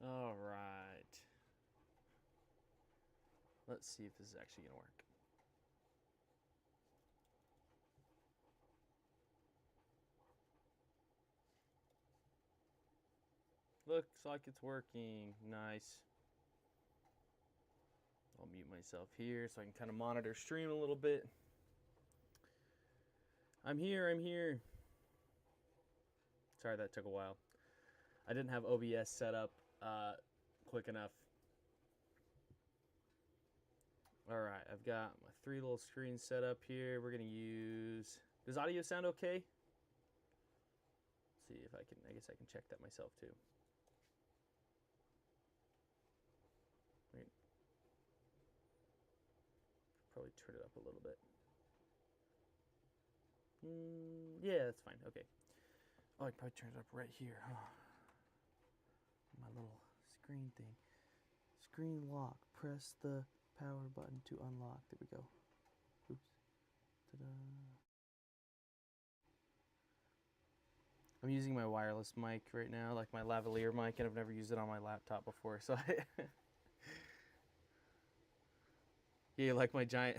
All right. Let's see if this is actually going to work. Looks like it's working. Nice. I'll mute myself here so I can kind of monitor stream a little bit. I'm here. Sorry that took a while. I didn't have OBS set up quick enough. All right, I've got my 3 little screens set up here. We're gonna use. Does audio sound okay? Let's see if I can. I guess I can check that myself too. Wait. Probably turn it up a little bit. Yeah, that's fine. Okay. Oh, I can probably turn it up right here. My little screen thing. Screen lock. Press the power button to unlock. There we go. Oops. Ta-da. I'm using my wireless mic right now, like my lavalier mic, and I've never used it on my laptop before. So yeah, like my giant,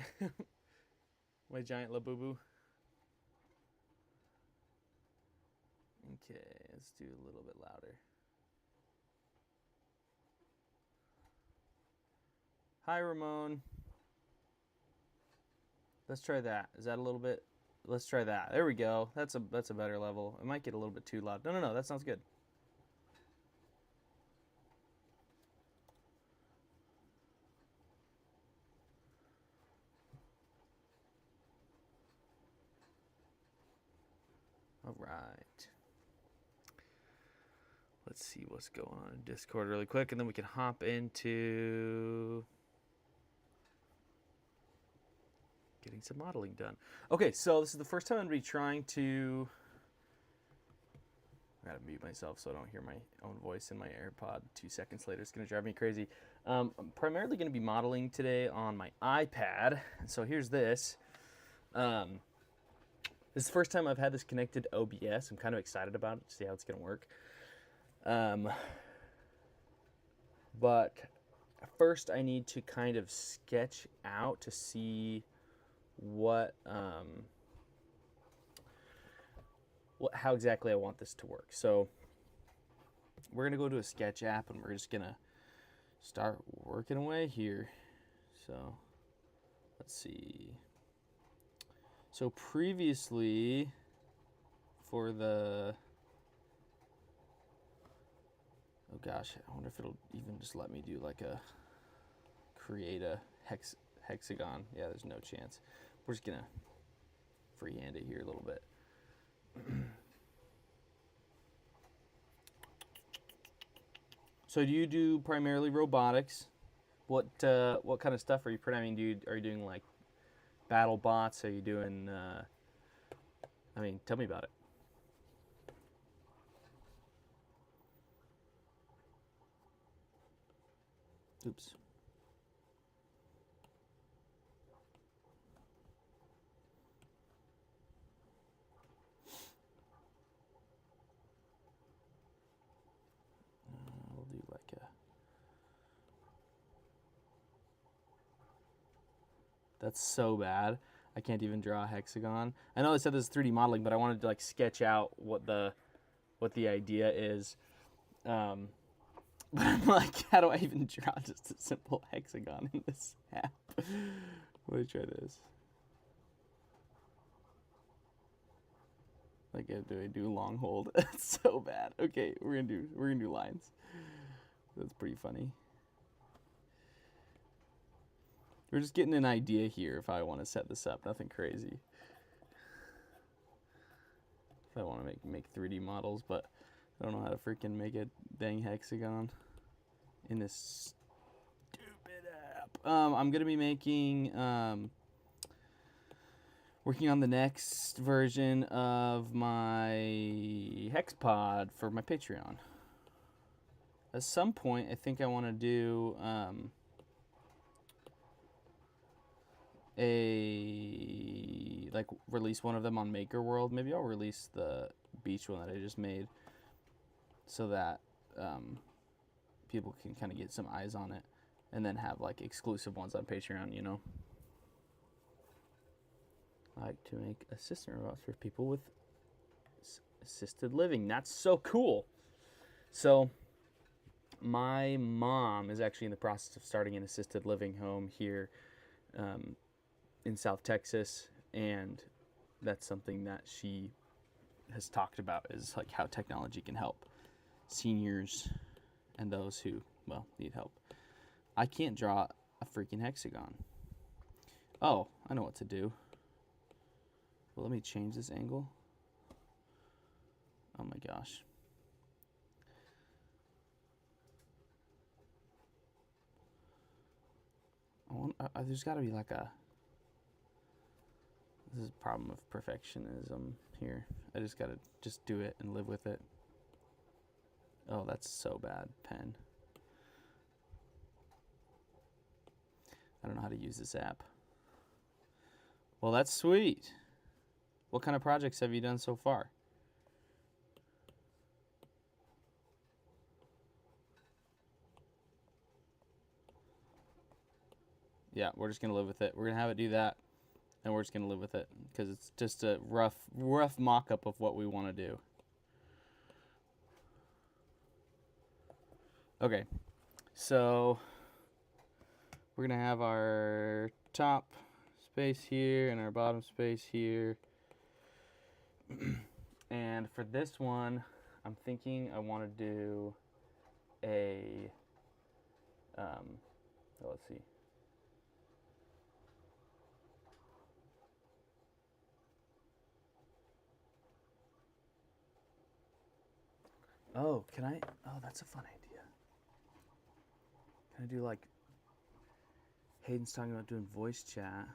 my giant Labubu. Okay, let's do a little bit louder. Hi, Ramon. Let's try that. Is that a little bit? Let's try that. There we go. That's a better level. It might get a little bit too loud. No. That sounds good. All right. Let's see what's going on in Discord really quick, and then we can hop into getting some modeling done. Okay, so this is the first time I'm going to be trying to. I gotta mute myself so I don't hear my own voice in my AirPod 2 seconds later. It's gonna drive me crazy. I'm primarily gonna be modeling today on my iPad. So here's this. This is the first time I've had this connected to OBS. I'm kind of excited about it to see how it's gonna work. But first I need to kind of sketch out to see what how exactly I want this to work. So we're gonna go to a sketch app and we're just gonna start working away here. So let's see. So previously for the, oh gosh, I wonder if it'll even just let me do like a, create a hexagon. Yeah, there's no chance. We're just gonna freehand it here a little bit. So do you do primarily robotics? What kind of stuff are you printing? I mean, are you doing like battle bots? Are you doing? I mean, tell me about it. Oops. We'll do like a. That's so bad. I can't even draw a hexagon. I know they said this is 3D modeling, but I wanted to like sketch out what the idea is. But I'm like, how do I even draw just a simple hexagon in this app? Let me try this. Like, do I do long hold? That's so bad. Okay, we're gonna do lines. That's pretty funny. We're just getting an idea here if I want to set this up. Nothing crazy. If I want to make 3D models, but I don't know how to freaking make a dang hexagon in this stupid app. I'm gonna be making working on the next version of my hex pod for my Patreon. At some point, I think I want to do like release one of them on Maker World. Maybe I'll release the beach one that I just made, so that people can kind of get some eyes on it, and then have like exclusive ones on Patreon. You know, I like to make assistant robots for people with assisted living. That's so cool. So my mom is actually in the process of starting an assisted living home here in South Texas, and that's something that she has talked about, is like how technology can help seniors and those who, well, need help. I can't draw a freaking hexagon. Oh, I know what to do. Well, let me change this angle. Oh my gosh. There's got to be like a... This is a problem of perfectionism here. I just got to just do it and live with it. Oh, that's so bad. Pen. I don't know how to use this app. Well, that's sweet. What kind of projects have you done so far? Yeah, we're just going to live with it. We're going to have it do that, and we're just going to live with it because it's just a rough mock-up of what we want to do. Okay, so we're going to have our top space here and our bottom space here. And for this one, I'm thinking I want to do a, let's see. Oh, can I? Oh, that's a fun idea. Can I do like, Hayden's talking about doing voice chat.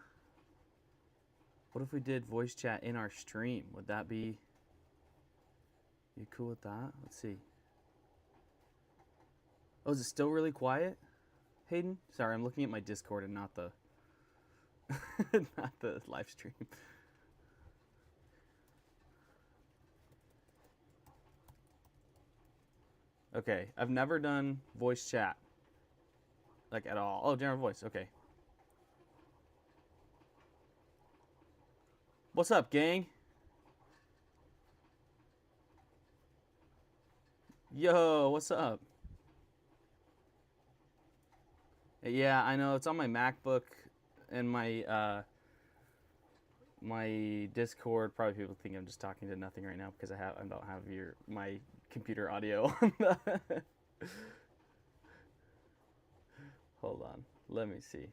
What if we did voice chat in our stream? Would that be, you cool with that? Let's see. Oh, is it still really quiet, Hayden? Sorry, I'm looking at my Discord and not the not the live stream. Okay, I've never done voice chat, like at all. Oh, general voice, okay. What's up, gang? Yo, what's up? Yeah, I know, it's on my MacBook and my my Discord. Probably people think I'm just talking to nothing right now because I don't have my computer audio on the Hold on. Let me see.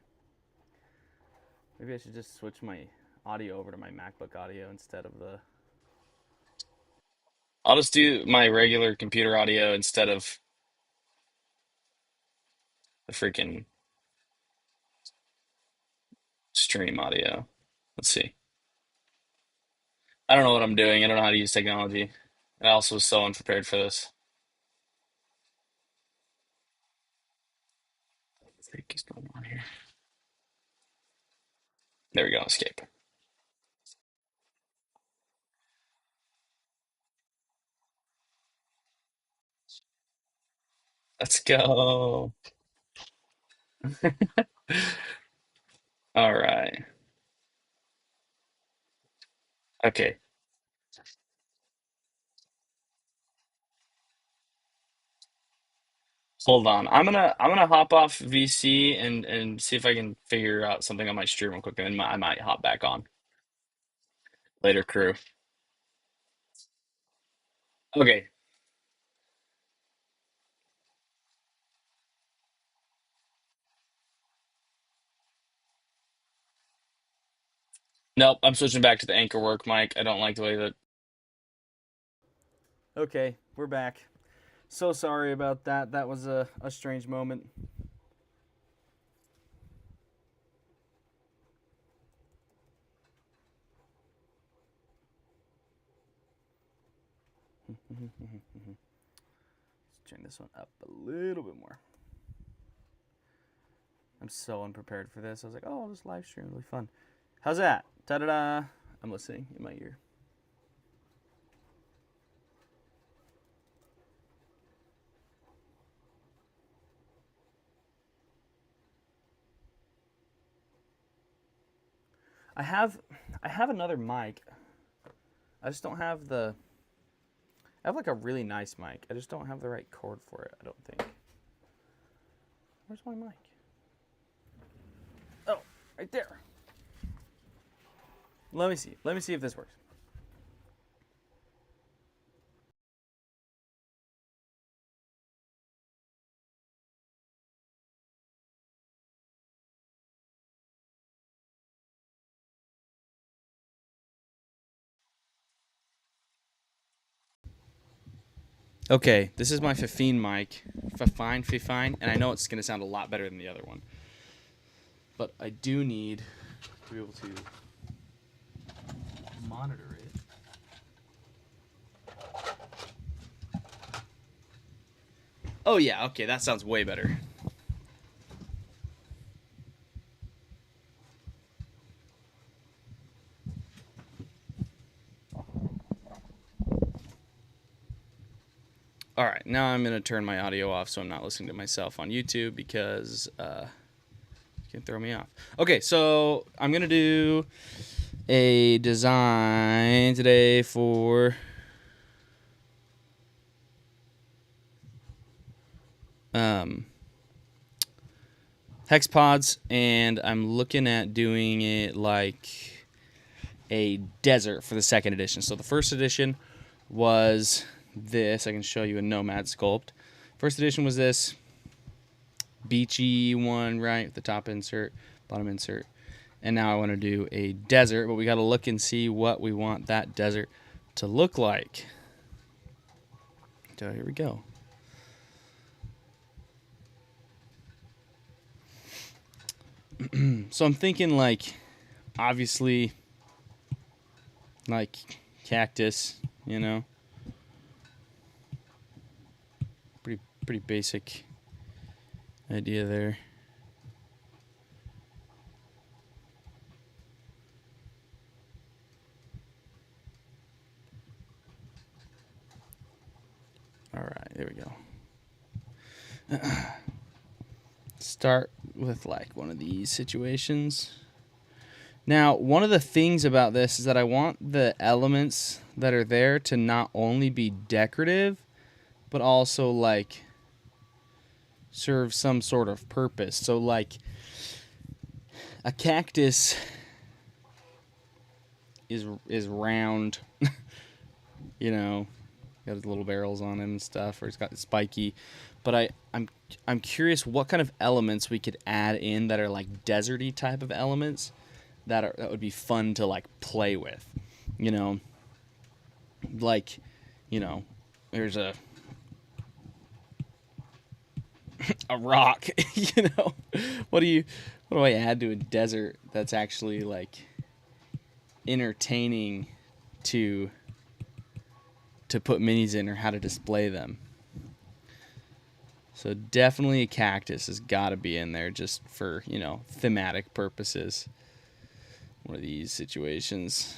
Maybe I should just switch my audio over to my MacBook audio instead of the... I'll just do my regular computer audio instead of the freaking stream audio. Let's see. I don't know what I'm doing. I don't know how to use technology. I also was so unprepared for this. What the freak is going on here? There we go. Escape. Let's go. All right. Okay. Hold on. I'm gonna hop off VC and see if I can figure out something on my stream real quick, and then I might hop back on later, crew. Okay. Nope. I'm switching back to the anchor work mic. I don't like the way that. Okay, we're back. So sorry about that. That was a strange moment. Let's turn this one up a little bit more. I'm so unprepared for this. I was like, oh, this live stream will be fun. How's that? Ta-da-da! I'm listening in my ear. I have another mic. I just don't have the. I have like a really nice mic. I just don't have the right cord for it. I don't think. Where's my mic? Oh, right there. Let me see. Let me see if this works. Okay, this is my Fifine mic. Fifine, and I know it's going to sound a lot better than the other one. But I do need to be able to monitor it. Oh yeah, okay, that sounds way better. All right, now I'm going to turn my audio off so I'm not listening to myself on YouTube because it can throw me off. Okay, so I'm going to do a design today for hex pods, and I'm looking at doing it like a desert for the second edition. So the first edition was this. I can show you a nomad sculpt. First edition was this beachy one, right? The top insert, bottom insert. And now I want to do a desert, but we got to look and see what we want that desert to look like. So here we go. So I'm thinking like, obviously, like cactus, you know. Pretty basic idea there. All right, there we go. Start with like one of these situations. Now, one of the things about this is that I want the elements that are there to not only be decorative, but also like serve some sort of purpose. So like a cactus is round, you know, got his little barrels on him and stuff, or it's got spiky. But I'm curious what kind of elements we could add in that are like deserty type of elements that would be fun to like play with, you know, like, you know, there's a rock, you know, what do I add to a desert that's actually like entertaining to put minis in, or how to display them. So definitely a cactus has got to be in there just for, you know, thematic purposes. One of these situations.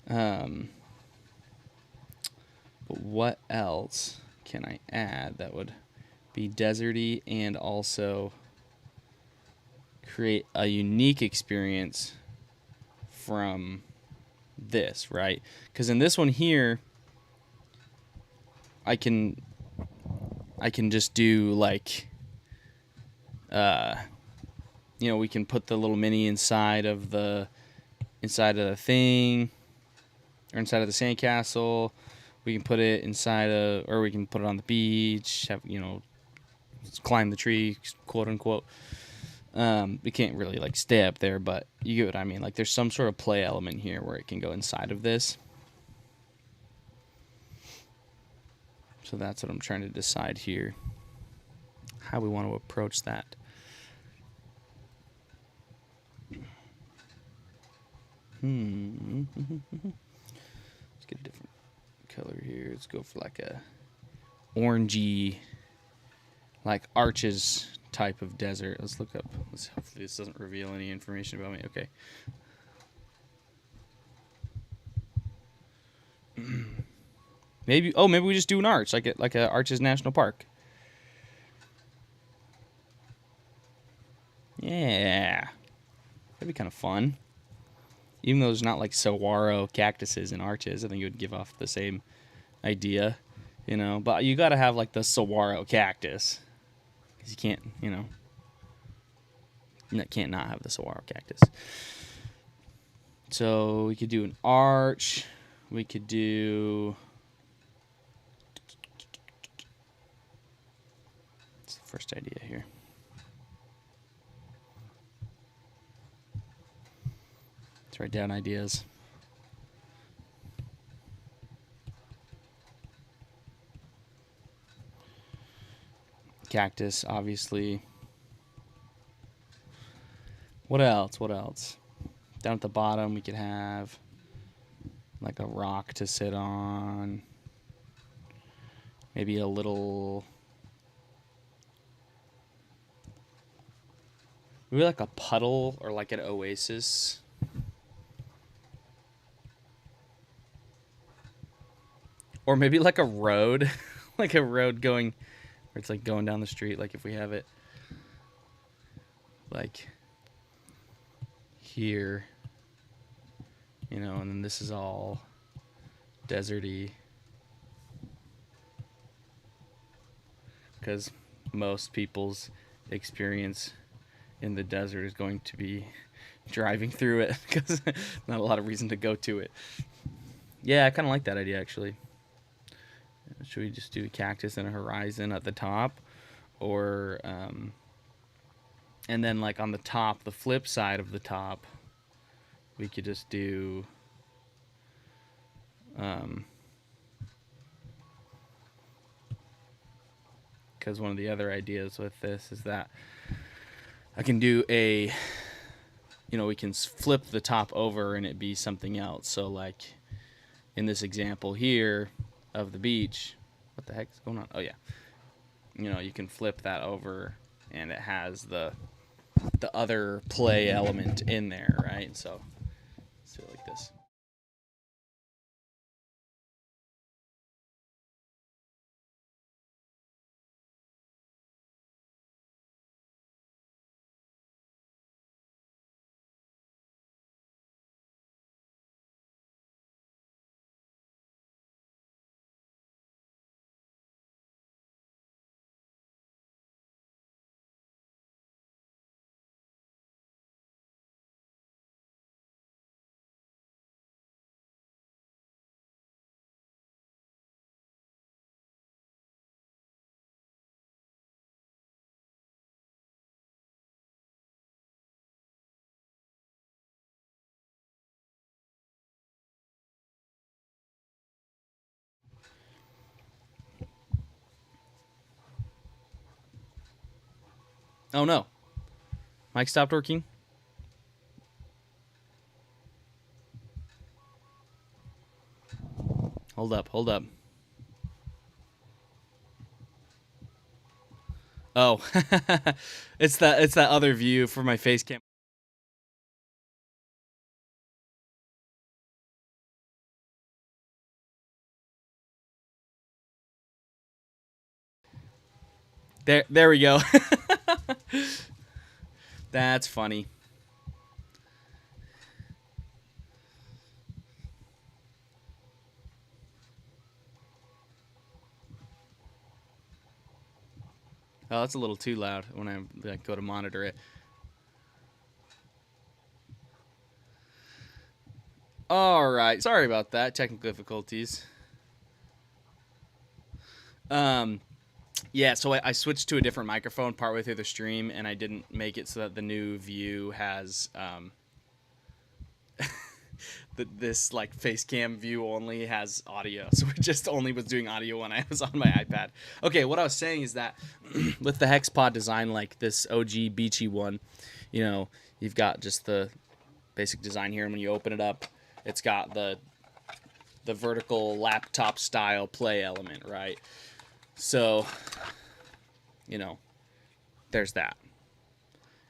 But what else can I add that would be deserty and also create a unique experience from this, right? Because in this one here, I can just do like, you know, we can put the little mini inside of the thing, or inside of the sandcastle. We can put it inside of, or we can put it on the beach, have, you know, climb the tree, quote unquote. We can't really like stay up there, but you get what I mean. Like there's some sort of play element here where it can go inside of this. So that's what I'm trying to decide here, how we want to approach that. Let's get a different color here. Let's go for like a orangey, like arches type of desert. Let's look up. Hopefully this doesn't reveal any information about me. Okay. Maybe we just do an arch, like a Arches National Park. Yeah. That'd be kind of fun. Even though there's not like saguaro cactuses and arches, I think it would give off the same idea, you know. But you got to have like the saguaro cactus, because you can't, you know, you can't not have the saguaro cactus. So we could do an arch. We could do. What's the first idea here? Let's write down ideas. Cactus, obviously. What else? What else? Down at the bottom, we could have like a rock to sit on. Maybe a little. Maybe like a puddle or like an oasis. Or maybe like a road. Like a road going. Where it's like going down the street, like if we have it like here, you know, and then this is all deserty, because most people's experience in the desert is going to be driving through it, because not a lot of reason to go to it. Yeah, I kind of like that idea, actually. Should we just do a cactus and a horizon at the top? Or, and then like on the top, the flip side of the top, we could just do, because one of the other ideas with this is that I can do a, you know, we can flip the top over and it be something else. So like in this example here of the beach, what the heck is going on? Oh yeah. You know, you can flip that over and it has the other play element in there, right? So let's do it like this. Oh no. Mic stopped working? Hold up, hold up. Oh, it's that other view for my face cam. There we go. That's funny. Oh, that's a little too loud when I like, go to monitor it. All right, sorry about that. Technical difficulties. Yeah, so I switched to a different microphone partway through the stream, and I didn't make it so that the new view has this like face cam view only has audio. So it just only was doing audio when I was on my iPad. Okay, what I was saying is that with the Hexpod design, like this OG beachy one, you know, you've got just the basic design here, and when you open it up, it's got the vertical laptop style play element, right? So, you know, there's that.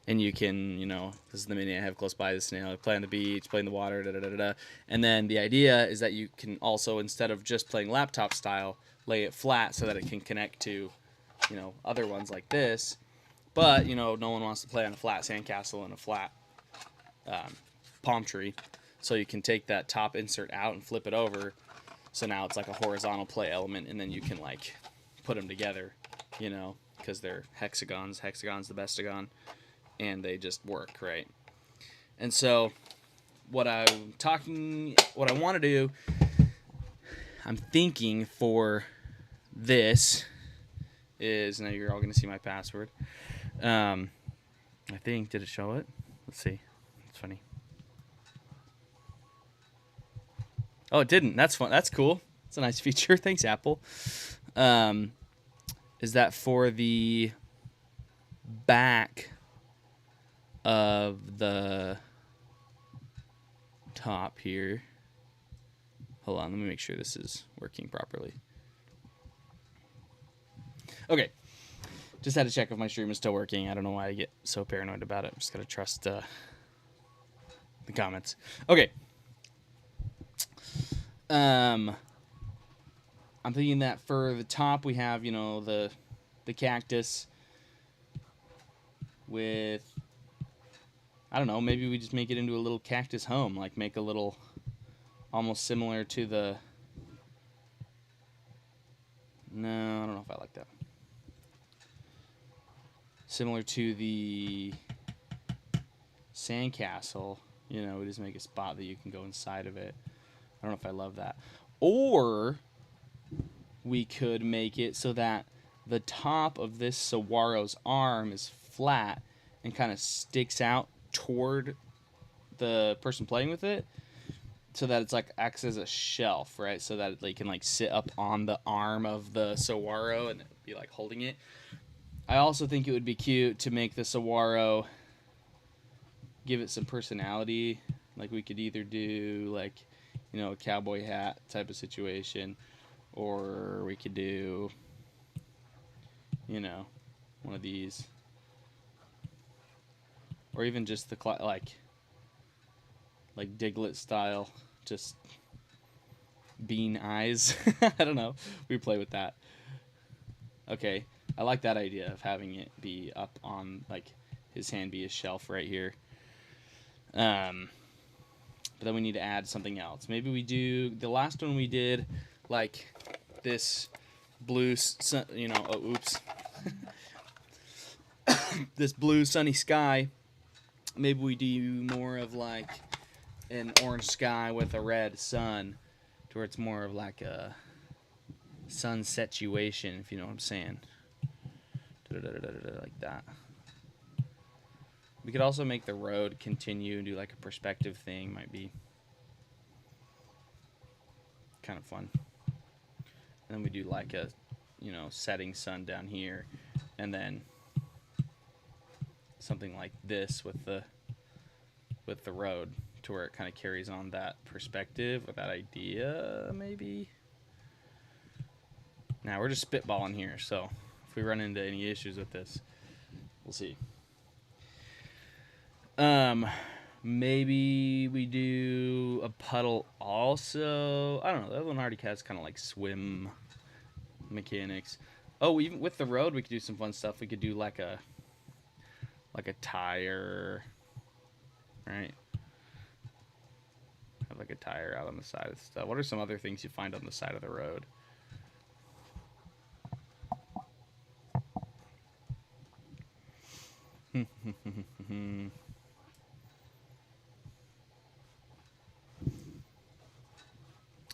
And you can, you know, this is the mini I have close by, this, you know, play on the beach, play in the water, da da da da. And then the idea is that you can also, instead of just playing laptop style, lay it flat so that it can connect to, you know, other ones like this. But, you know, no one wants to play on a flat sandcastle and a flat palm tree. So you can take that top insert out and flip it over. So now it's like a horizontal play element, and then you can like put them together, you know, because they're hexagons. Hexagon's the bestagon, and they just work, right? And so what I want to do, I'm thinking for this is, now you're all going to see my password. I think, did it show it? Let's see. It's funny. Oh, it didn't. That's fun. That's cool. It's a nice feature. Thanks, Apple. Is that for the back of the top here? Hold on. Let me make sure this is working properly. Okay. Just had to check if my stream is still working. I don't know why I get so paranoid about it. I'm just got to trust the comments. Okay. I'm thinking that for the top we have, you know, the cactus with, I don't know, maybe we just make it into a little cactus home, like make a little almost similar to the, no, I don't know if I like that. Similar to the sandcastle, you know, we just make a spot that you can go inside of it. I don't know if I love that. Or we could make it so that the top of this saguaro's arm is flat and kind of sticks out toward the person playing with it, so that it's like acts as a shelf, right? So that they can like sit up on the arm of the saguaro and be like holding it. I also think it would be cute to make the saguaro, give it some personality. Like we could either do like, you know, a cowboy hat type of situation, or we could do, you know, one of these, or even just the like Diglett style, just bean eyes. I don't know. We play with that. Okay, I like that idea of having it be up on, like, his hand be a shelf right here. But then we need to add something else. Maybe we do, the last one we did, like, this blue, you know, oh, oops. This blue sunny sky. Maybe we do more of, like, an orange sky with a red sun, to where it's more of, like, a sunset situation, if you know what I'm saying. Like that. We could also make the road continue and do like a perspective thing. Might be kind of fun. And then we do like a, you know, setting sun down here, and then something like this with the road, to where it kind of carries on that perspective or that idea, maybe. Now we're just spitballing here, so if we run into any issues with this, we'll see. Maybe we do a puddle also. I don't know. The other one already has kind of like swim mechanics. Oh, even with the road, we could do some fun stuff. We could do like a tire, right? Have like a tire out on the side of stuff. What are some other things you find on the side of the road?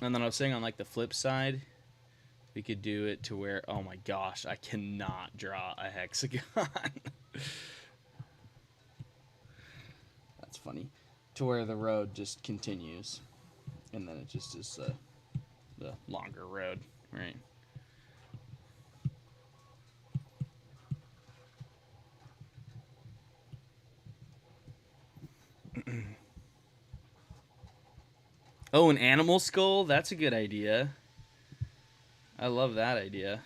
And then I was saying on like the flip side, we could do it to where, oh my gosh, I cannot draw a hexagon. That's funny. To where the road just continues, and then it just is the longer road, right? Oh, an animal skull? That's a good idea. I love that idea.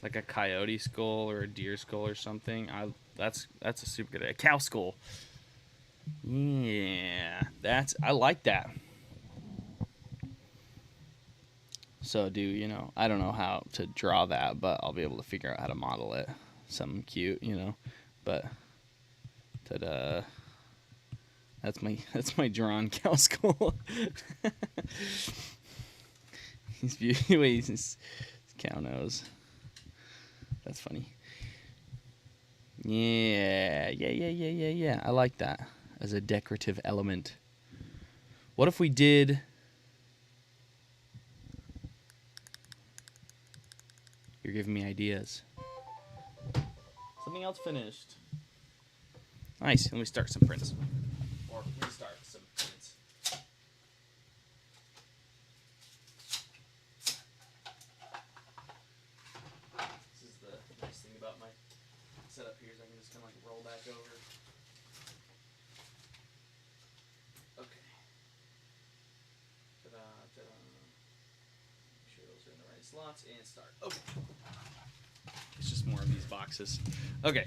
Like a coyote skull or a deer skull or something. That's a super good idea. A cow skull. Yeah, I like that. So you know, I don't know how to draw that, but I'll be able to figure out how to model it. Something cute, you know. But ta-da. That's my drawn cow skull. He's beautiful. His cow nose. That's funny. Yeah. I like that as a decorative element. What if we did... You're giving me ideas. Something else finished. Nice. Let me start some prints. Or restart some prints. This is the nice thing about my setup here is I can just kind of like roll back over. Okay. Ta-da, ta-da. Make sure those are in the right slots and start. Okay. It's just more of these boxes. Okay.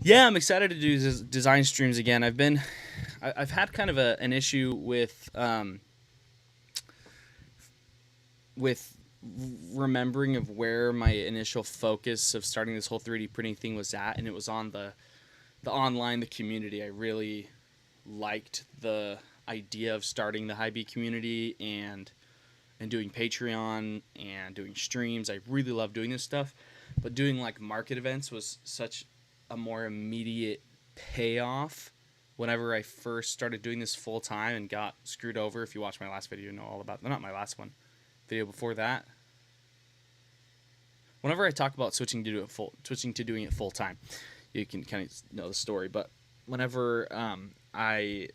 Yeah, I'm excited to do design streams again. I've had kind of an issue with remembering of where my initial focus of starting this whole 3D printing thing was at, and it was on the online, the community. I really liked the idea of starting the HyBee community and doing Patreon and doing streams. I really love doing this stuff, but doing like market events was such a more immediate payoff whenever I first started doing this full time and got screwed over. If you watch my last video, you know all about, not my last one, video before that. Whenever I talk about switching to doing it full time, you can kind of know the story. But whenever I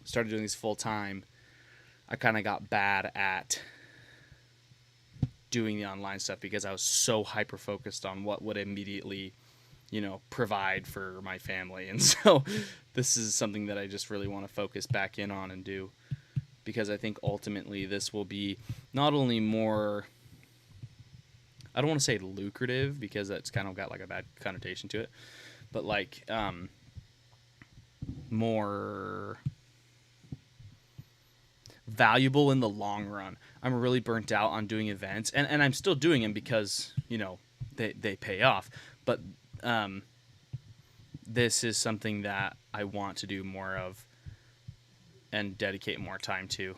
started doing this full time, I kind of got bad at doing the online stuff because I was so hyper focused on what would immediately, you know, provide for my family. And so this is something that I just really want to focus back in on and do, because I think ultimately this will be not only more, I don't want to say lucrative because that's kind of got like a bad connotation to it, but like more valuable in the long run. I'm really burnt out on doing events, and I'm still doing them because, you know, they pay off, but this is something that I want to do more of and dedicate more time to.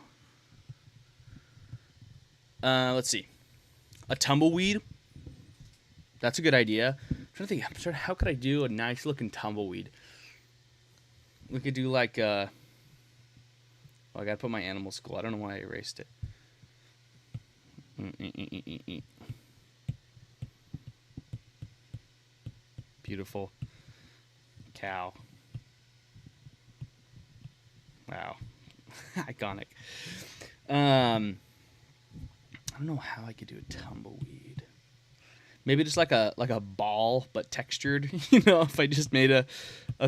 Let's see. A tumbleweed. That's a good idea. I'm trying to think, how could I do a nice looking tumbleweed? We could do like a... Oh, I gotta put my animal skull. I don't know why I erased it. Beautiful cow. Wow. Iconic. I don't know how I could do a tumbleweed. Maybe just like a ball but textured, you know, if I just made a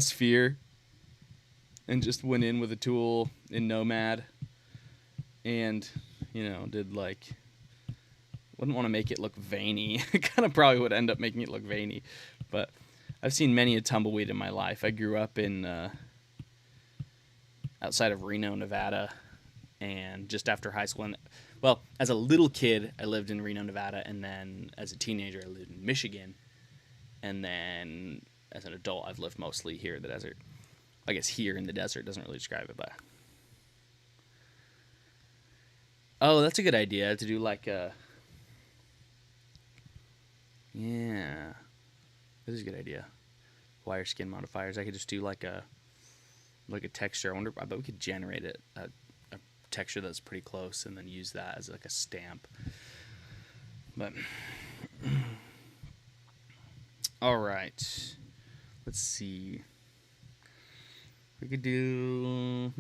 sphere and just went in with a tool in Nomad and, you know, did like, wouldn't want to make it look veiny. It kind of probably would end up making it look veiny, but I've seen many a tumbleweed in my life. I grew up in outside of Reno, Nevada, and just after high school, well, as a little kid, I lived in Reno, Nevada, and then as a teenager, I lived in Michigan, and then as an adult, I've lived mostly here in the desert. I guess here in the desert doesn't really describe it, but... Oh, that's a good idea, to do like a... Yeah. This is a good idea. Wire skin modifiers. I could just do like a texture. I bet we could generate a texture that's pretty close and then use that as like a stamp. But... All right. Let's see. We could do...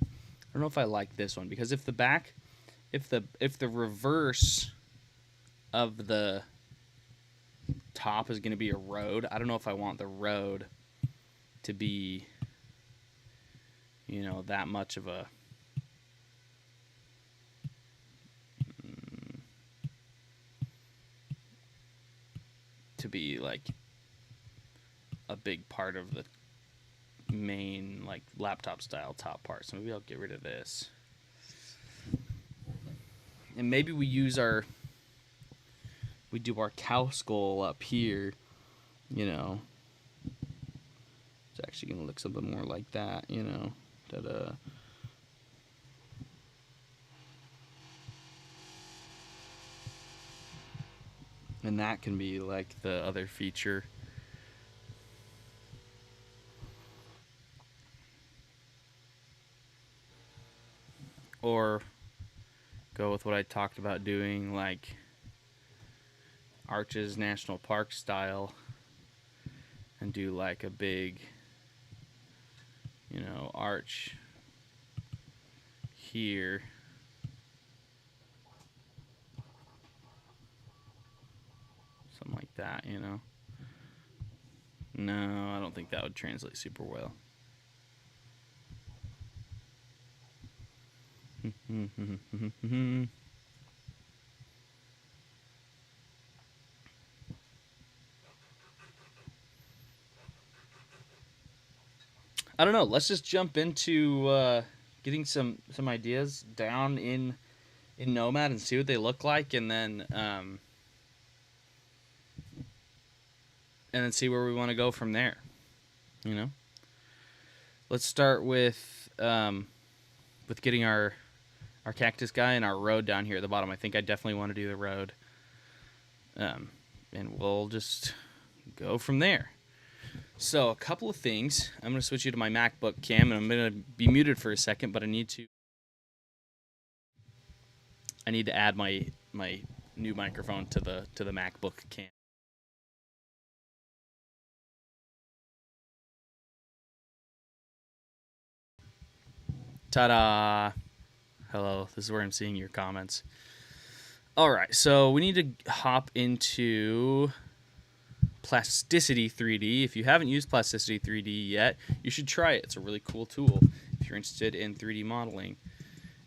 I don't know if I like this one, because if the reverse of the top is going to be a road, I don't know if I want the road to be, you know, that much of a... be like a big part of the main like laptop style top part. So maybe I'll get rid of this. And maybe we do our cow skull up here, you know. It's actually going to look something more like that, you know. Ta-da. And that can be like the other feature. Or go with what I talked about doing, like Arches National Park style, and do like a big, you know, arch here. Something like that, you know. No, I don't think that would translate super well. I don't know. Let's just jump into getting some ideas down in Nomad and see what they look like, and then see where we want to go from there. You know, let's start with getting our cactus guy and our road down here at the bottom. I think I definitely want to do the road, and we'll just go from there. So a couple of things. I'm going to switch you to my MacBook cam, and I'm going to be muted for a second, but I need to add my new microphone to the MacBook cam. Ta-da! Hello, this is where I'm seeing your comments. All right, so we need to hop into Plasticity 3D. If you haven't used Plasticity 3D yet, you should try it. It's a really cool tool if you're interested in 3D modeling.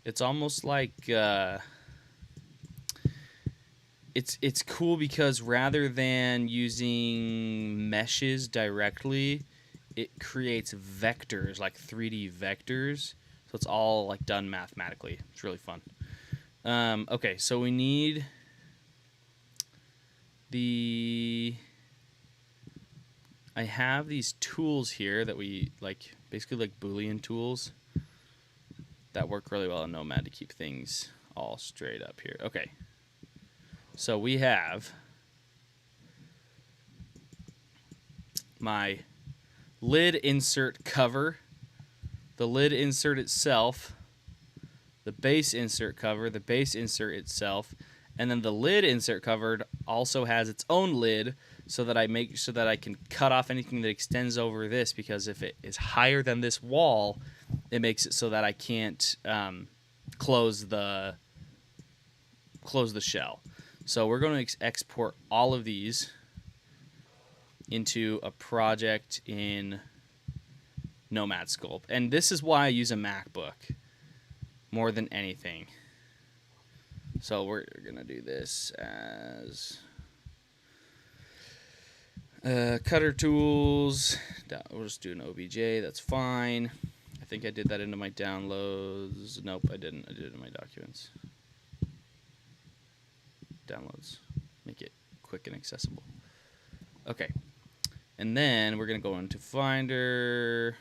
It's almost like it's cool because rather than using meshes directly, it creates vectors, like 3D vectors. So it's all like done mathematically. It's really fun. Okay, so we need I have these tools here that we like, basically like Boolean tools that work really well in Nomad to keep things all straight up here. Okay, so we have my lid insert cover, the lid insert itself, the base insert cover, the base insert itself, and then the lid insert cover also has its own lid, so that I can cut off anything that extends over this, because if it is higher than this wall, it makes it so that I can't close the shell. So we're going to export all of these into a project in Nomad Sculpt. And this is why I use a MacBook more than anything. So we're going to do this as cutter tools. We'll just do an OBJ. That's fine. I think I did that into my downloads. Nope, I didn't. I did it in my documents. Downloads. Make it quick and accessible. Okay. And then we're going to go into Finder,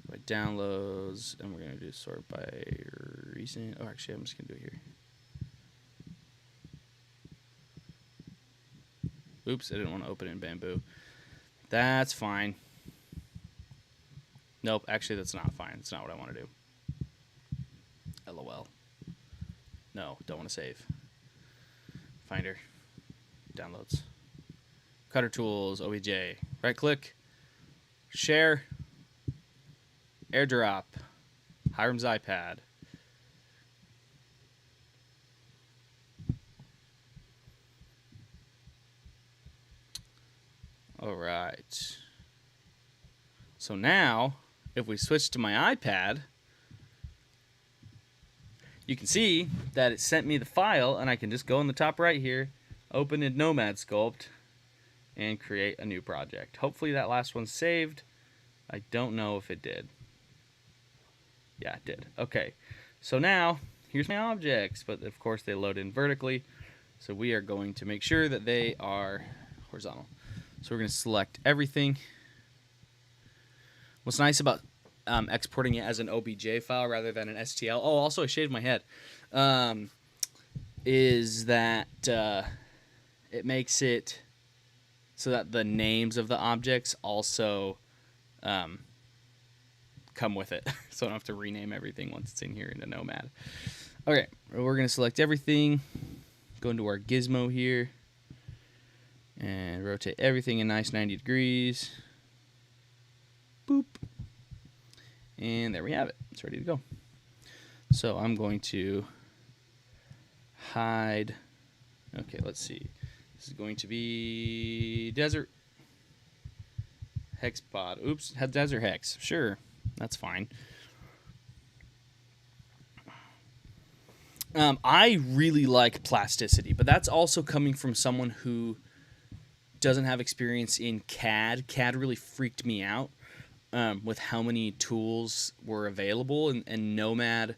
by downloads, and we're going to do sort by recent. Oh, actually, I'm just going to do it here. Oops, I didn't want to open it in Bamboo. That's fine. Nope, actually, that's not fine. That's not what I want to do. LOL. No, don't want to save. Finder. Downloads. Cutter tools, OBJ. Right click. Share. AirDrop. Hiram's iPad. All right. So now, if we switch to my iPad, you can see that it sent me the file, and I can just go in the top right here, open in Nomad Sculpt, and create a new project. Hopefully that last one's saved. I don't know if it did. Yeah, it did. Okay, so now here's my objects, but of course they load in vertically. So we are going to make sure that they are horizontal. So we're going to select everything. What's nice about exporting it as an OBJ file rather than an STL. Oh, also I shaved my head. Is that it makes it so that the names of the objects also come with it. So I don't have to rename everything once it's in here into Nomad. Okay, we're going to select everything. Go into our gizmo here. And rotate everything a nice 90 degrees. Boop. And there we have it. It's ready to go. So I'm going to hide. Okay, let's see. This is going to be desert hex pod. Oops, desert hex. Sure, that's fine. I really like plasticity, but that's also coming from someone who doesn't have experience in CAD. CAD really freaked me out with how many tools were available, and Nomad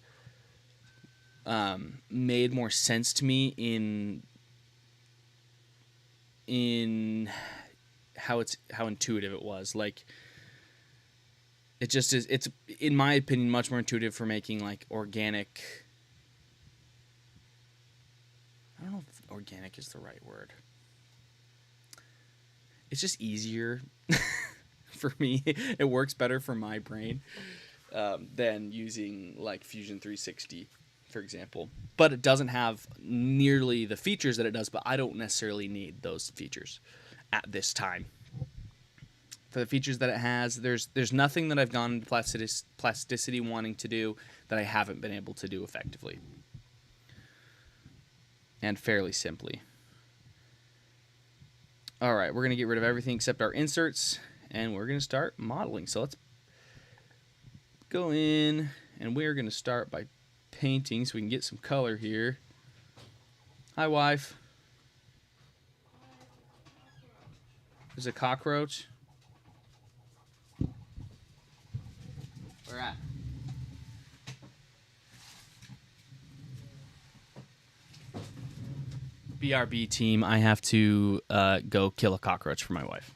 made more sense to me in how intuitive it was. Like, it just is. It's, in my opinion, much more intuitive for making like organic. I don't know if organic is the right word. It's just easier for me. It works better for my brain than using like Fusion 360, for example. But it doesn't have nearly the features that it does, but I don't necessarily need those features at this time. For the features that it has, there's nothing that I've gone into plasticity wanting to do that I haven't been able to do effectively. And fairly simply. All right, we're going to get rid of everything except our inserts, and we're going to start modeling. So let's go in, and we're going to start by painting so we can get some color here. Hi, wife. There's a cockroach. Where at? BRB team, I have to go kill a cockroach for my wife.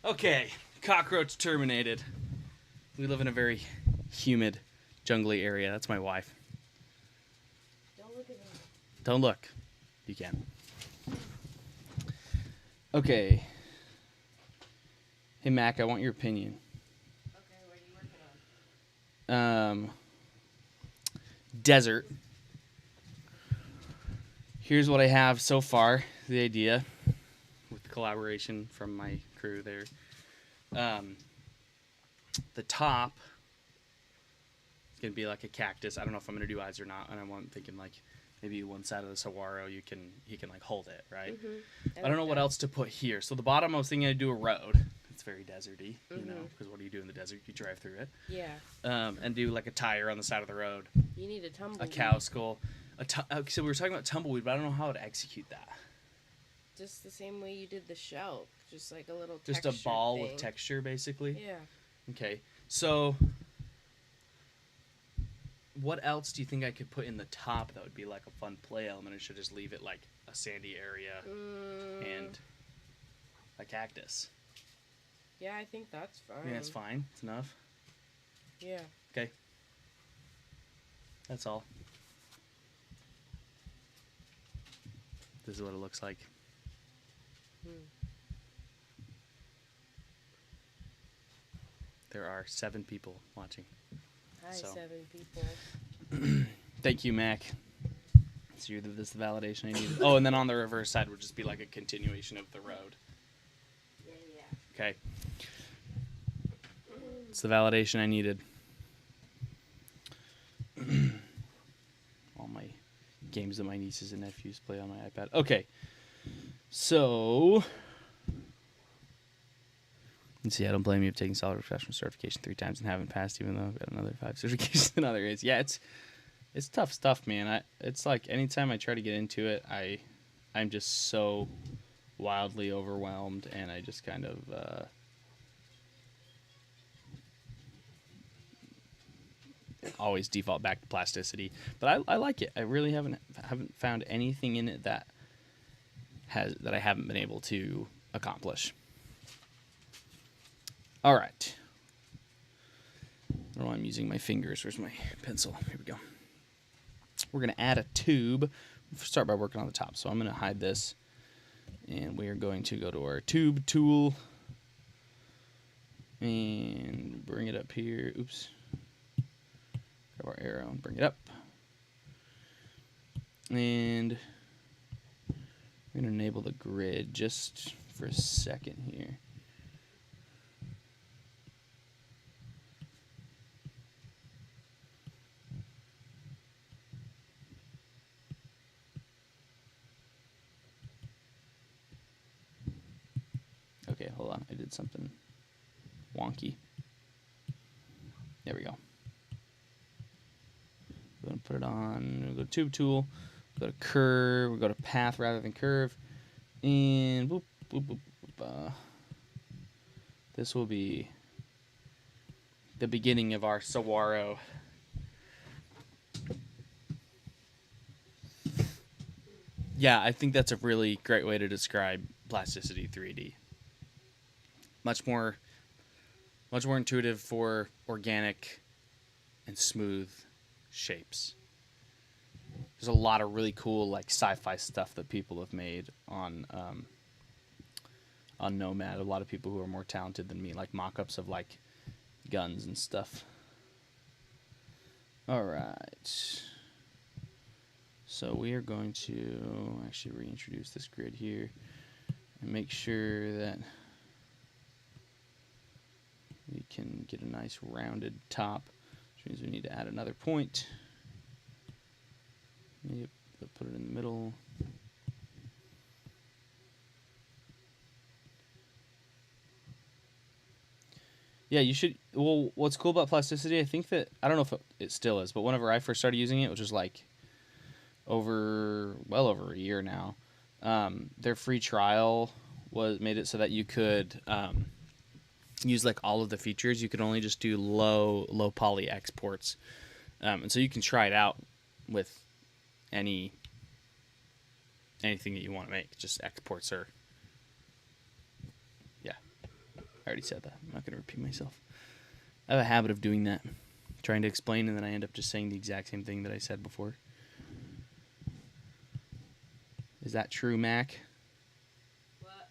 Okay, cockroach terminated. We live in a very humid, jungly area. That's my wife. Don't look at me. Don't look. You can. Okay. Hey, Mac, I want your opinion. Okay, what are you working on? Desert. Here's what I have so far. The idea, with collaboration from my crew there. The top is gonna be like a cactus. I don't know if I'm gonna do eyes or not, and I'm thinking like maybe one side of the saguaro he can like hold it, right? Mm-hmm. I don't know what else to put here. So the bottom, I was thinking I'd do a road. It's very deserty, you know, because what do you do in the desert? You drive through it. Yeah. And do like a tire on the side of the road. You need a tumbleweed. A cow skull. So we were talking about tumbleweed, but I don't know how to execute that. Just the same way you did the shell. Just like a little Just a ball with texture, basically? Yeah. Okay. So what else do you think I could put in the top that would be like a fun play element? Or should I just leave it like a sandy area and a cactus? Yeah, I think that's fine. Yeah, that's fine. It's enough. Yeah. Okay. That's all. This is what it looks like. There are 7 people watching. Hi, So 7 people. thank you, Mac. So this is the validation I needed. Oh, and then on the reverse side would just be like a continuation of the road. Yeah. Okay. It's the validation I needed. All my games that my nieces and nephews play on my iPad. Okay. So, let's see. I don't blame you for taking solid professional certification 3 times and haven't passed, even though I've got another 5 certifications in other areas. Yeah, it's tough stuff, man. It's like anytime I try to get into it, I'm just so wildly overwhelmed, and I just kind of always default back to plasticity. But I like it. I really haven't found anything in it that I haven't been able to accomplish. All right. I don't know why I'm using my fingers. Where's my pencil? Here we go. We're going to add a tube. We'll start by working on the top. So I'm going to hide this. And we are going to go to our tube tool. And bring it up here. Oops. Grab our arrow and bring it up. And we're going to enable the grid just for a second here. Okay, hold on. I did something wonky. There we go. We're going to put it on. We'll go to Tube Tool. Go to Curve. We'll go to Path rather than Curve. And boop, boop, boop, boop, this will be the beginning of our saguaro. Yeah, I think that's a really great way to describe Plasticity 3D. Much more intuitive for organic and smooth shapes. There's a lot of really cool like sci-fi stuff that people have made on Nomad. A lot of people who are more talented than me, like mock-ups of like guns and stuff. All right. So we are going to actually reintroduce this grid here and make sure that we can get a nice rounded top, which means we need to add another point. Yep, put it in the middle. Yeah, you should. Well, what's cool about plasticity, I think that, I don't know if it still is, but whenever I first started using it, which was like well over a year now, their free trial made it so that you could use like all of the features. You could only just do low poly exports, and so you can try it out with anything that you want to make. Just exports are, yeah, I already said that. I'm not going to repeat myself. I have a habit of doing that, trying to explain, and then I end up just saying the exact same thing that I said before. Is that true, Mac? What?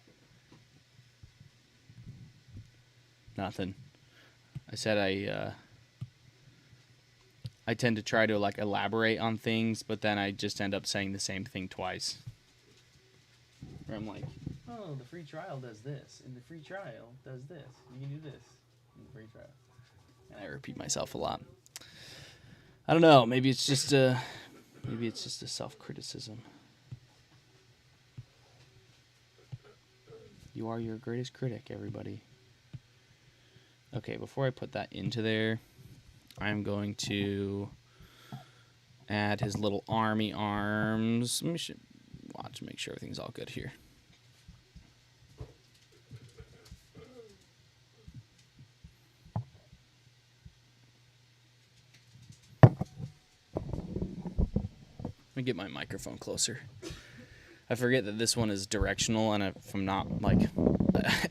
Nothing. I said I tend to try to like elaborate on things, but then I just end up saying the same thing twice. Where I'm like, oh, the free trial does this, and the free trial does this. You can do this in the free trial. And I repeat myself a lot. I don't know. Maybe it's just a self-criticism. You are your greatest critic, everybody. Okay, before I put that into there, I'm going to add his little army arms. Let me watch and make sure everything's all good here. Let me get my microphone closer. I forget that this one is directional, and if I'm not like,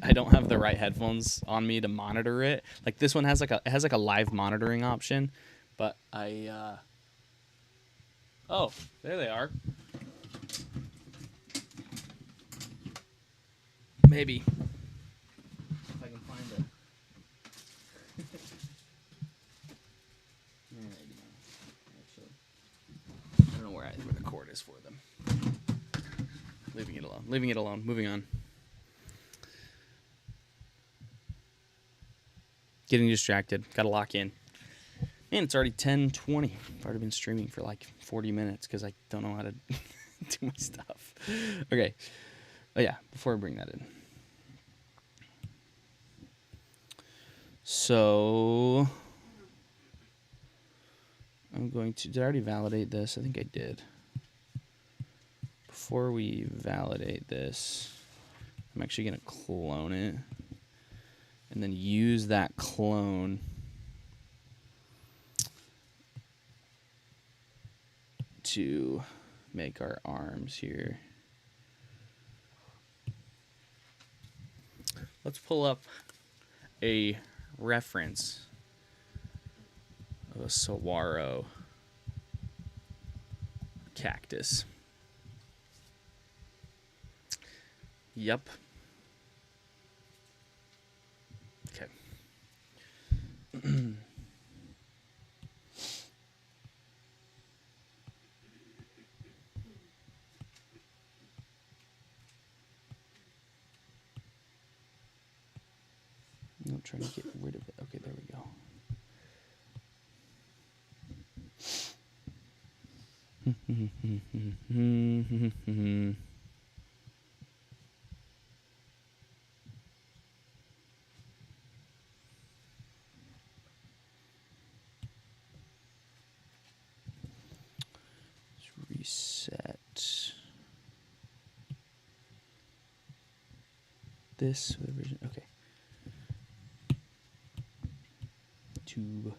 I don't have the right headphones on me to monitor it. Like this one has like a live monitoring option, but oh, there they are. Maybe if I can find it. Leaving it alone. Leaving it alone. Moving on. Getting distracted. Got to lock in. Man, it's already 10:20. I've already been streaming for like 40 minutes because I don't know how to do my stuff. Okay. Oh, yeah. Before I bring that in. So I'm going to... Did I already validate this? I think I did. Before we validate this, I'm actually going to clone it and then use that clone to make our arms here. Let's pull up a reference of a saguaro cactus. Yep. Okay. I'm trying to get rid of it. Okay, there we go. Reset this with version. Okay. Tube.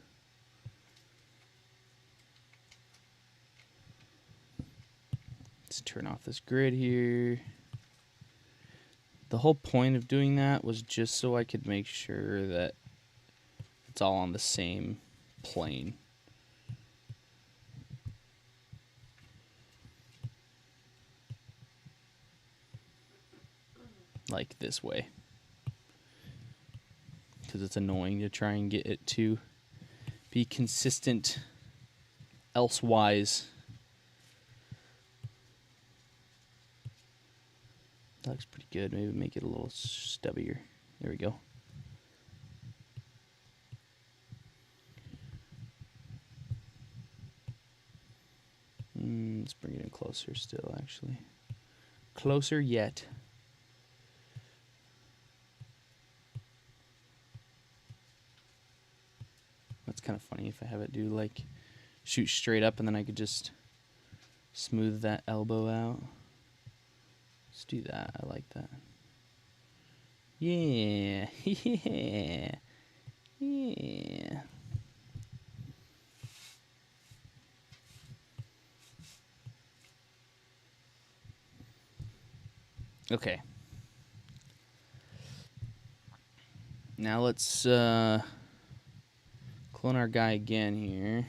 Let's turn off this grid here. The whole point of doing that was just so I could make sure that it's all on the same plane. Like this way. Because it's annoying to try and get it to be consistent elsewise. That looks pretty good. Maybe make it a little stubbier. There we go. Let's bring it in closer still, actually. Closer yet. That's kind of funny if I have it do like shoot straight up and then I could just smooth that elbow out. Let's do that. I like that. Yeah. Yeah. Yeah. Okay. Now let's clone our guy again here.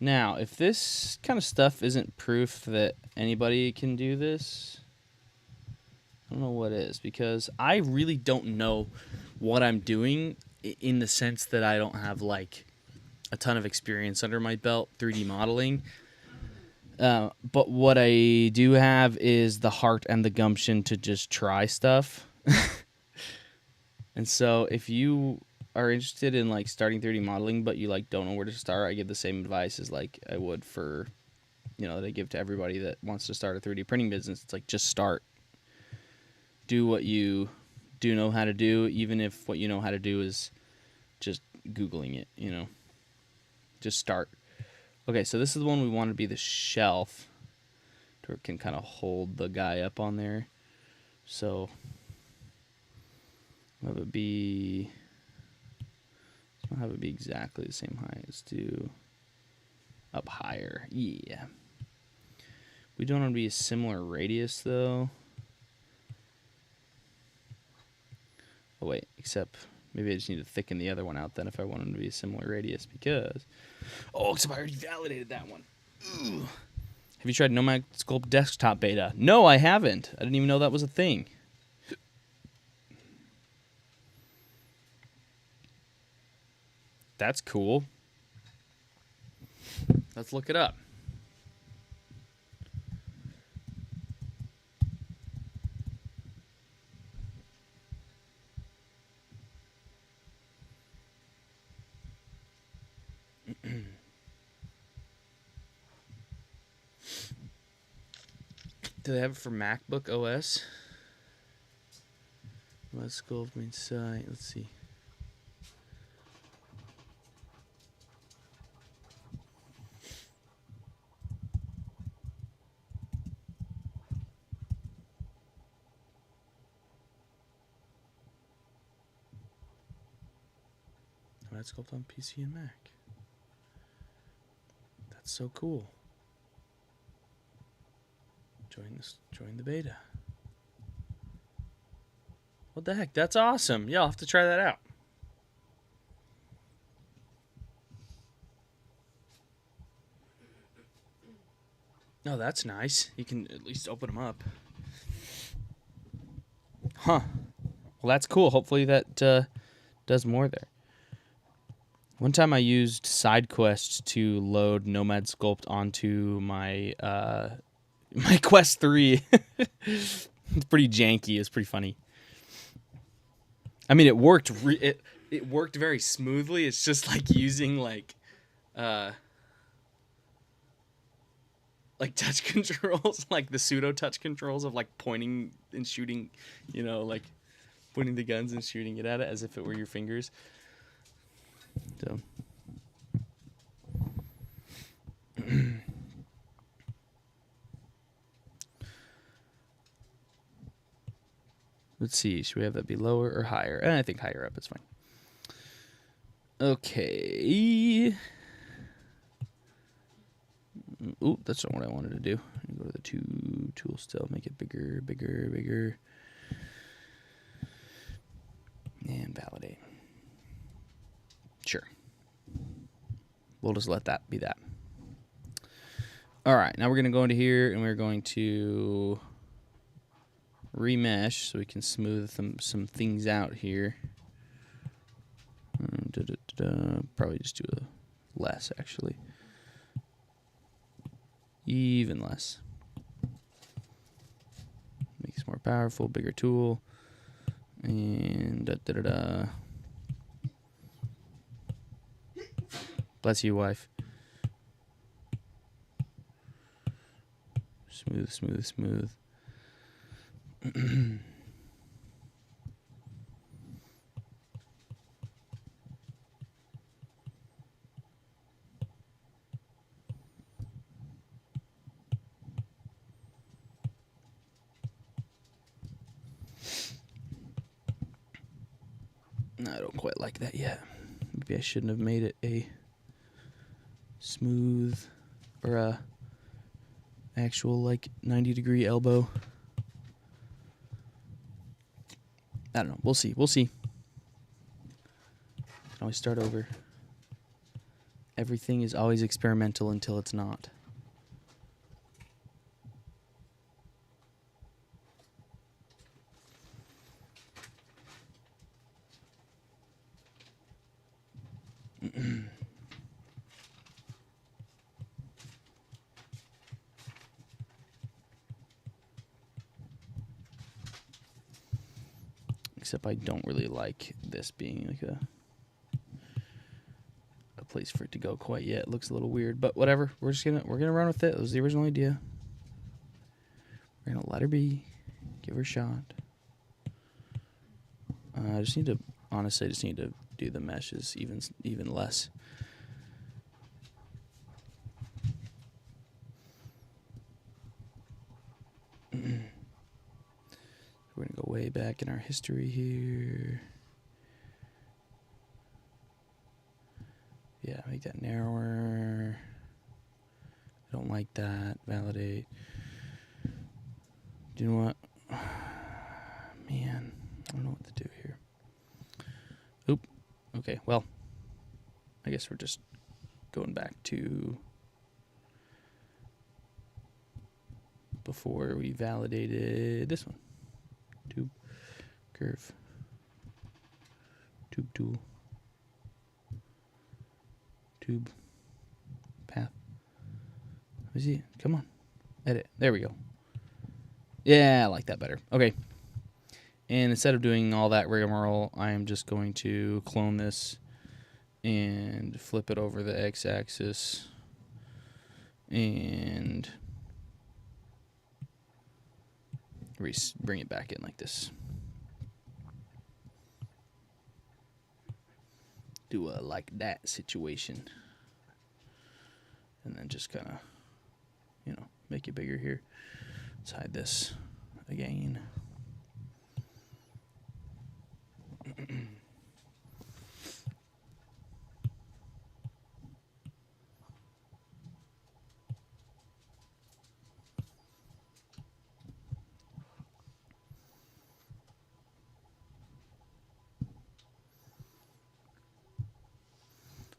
Now, if this kind of stuff isn't proof that anybody can do this, I don't know what is, because I really don't know what I'm doing in the sense that I don't have like a ton of experience under my belt 3D modeling. But what I do have is the heart and the gumption to just try stuff. And so if you are interested in like starting 3D modeling, but you like don't know where to start, I give the same advice as like I would for, that I give to everybody that wants to start a 3D printing business. It's like, just start. Do what you do know how to do, even if what you know how to do is just Googling it, Just start. Okay, so this is the one we want to be the shelf, where it can kind of hold the guy up on there. So have it be exactly the same height. Let's do up higher. Yeah. We don't want to be a similar radius though. Oh wait, except maybe I just need to thicken the other one out then if I want them to be a similar radius, because except I already validated that one. Ugh. Have you tried Nomad Sculpt Desktop Beta? No, I haven't. I didn't even know that was a thing. That's cool. Let's look it up. Do they have it for MacBook OS? Let's go inside. Let's see. Let's go on PC and Mac. That's so cool. Join the beta. What the heck? That's awesome. Yeah, I'll have to try that out. Oh, that's nice. You can at least open them up. Huh. Well, that's cool. Hopefully that does more there. One time I used SideQuest to load Nomad Sculpt onto my my Quest 3. It's pretty janky. It's pretty funny. I mean, it worked. It worked very smoothly. It's just like using like touch controls, like the pseudo touch controls of like pointing and shooting. You know, like pointing the guns and shooting it at it as if it were your fingers. So. Let's see. Should we have that be lower or higher? I think higher up is fine. Okay. Ooh, that's not what I wanted to do. Go to the tool still. Make it bigger, bigger, bigger. And validate. Sure. We'll just let that be that. All right. Now we're going to go into here and we're going to remesh so we can smooth some things out here. Probably just do a less, actually. Even less. Make this more powerful, bigger tool. And Bless you, wife. Smooth, smooth, smooth. I don't quite like that yet. Maybe I shouldn't have made it a smooth or a actual like 90-degree elbow. I don't know. We'll see. We'll see. Can always start over. Everything is always experimental until it's not. Except I don't really like this being like a place for it to go quite yet. It looks a little weird, but whatever. We're gonna run with it. It was the original idea. We're gonna let her be. Give her a shot. I just need to do the meshes even less. We're gonna go way back in our history here. Yeah, make that narrower. I don't like that. Validate. Do you know what? Man, I don't know what to do here. Oop. Okay, well, I guess we're just going back to before we validated this one. Tube, curve, tube tool, tube, path. Let me see. Come on. Edit. There we go. Yeah, I like that better. Okay. And instead of doing all that rigmarole, I am just going to clone this and flip it over the x-axis and bring it back in like this. Do a like that situation. And then just kind of, you know, make it bigger here. Let's hide this again.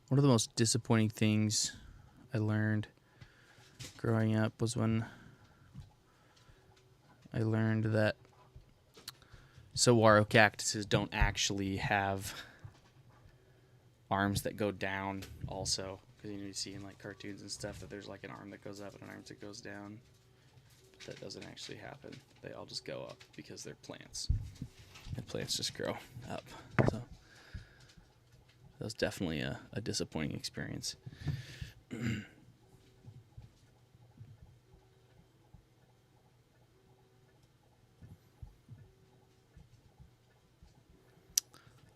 One of the most disappointing things I learned growing up was when I learned that saguaro cactuses don't actually have arms that go down also. Because you see in like cartoons and stuff that there's like an arm that goes up and an arm that goes down. But that doesn't actually happen. They all just go up because they're plants. And plants just grow up. So that was definitely a disappointing experience.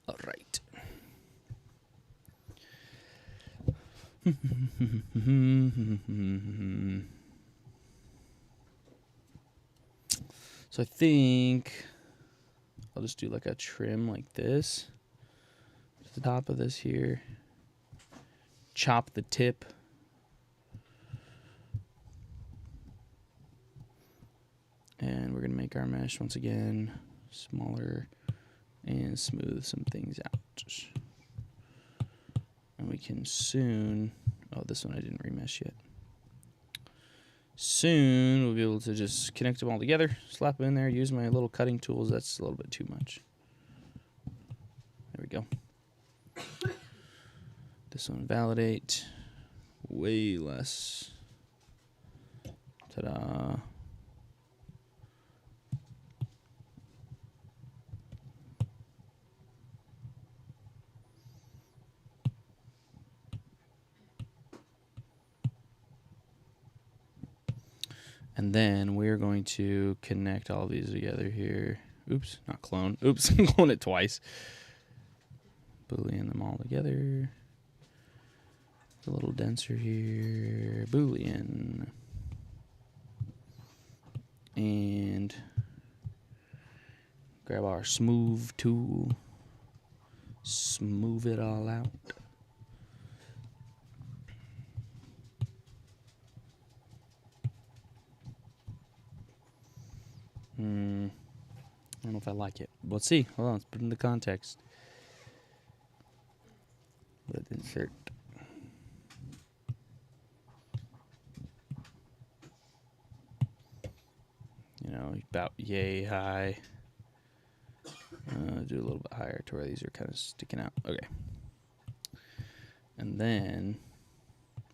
All right. So I think I'll just do like a trim like this to the top of this here. Chop the tip. And we're going to make our mesh once again smaller and smooth some things out. And we can soon, oh, this one I didn't remesh yet. Soon we'll be able to just connect them all together, slap them in there, use my little cutting tools. That's a little bit too much. There we go. This one, validate. Way less. Ta-da. And then we're going to connect all these together here. Oops, not clone. Oops, clone it twice. Boolean them all together. A little denser here. Boolean. And grab our smooth tool. Smooth it all out. I don't know if I like it. Let's see. Hold on. Let's put it into context. Let's insert. You know, about yay high. Do a little bit higher to where these are kind of sticking out. Okay. And then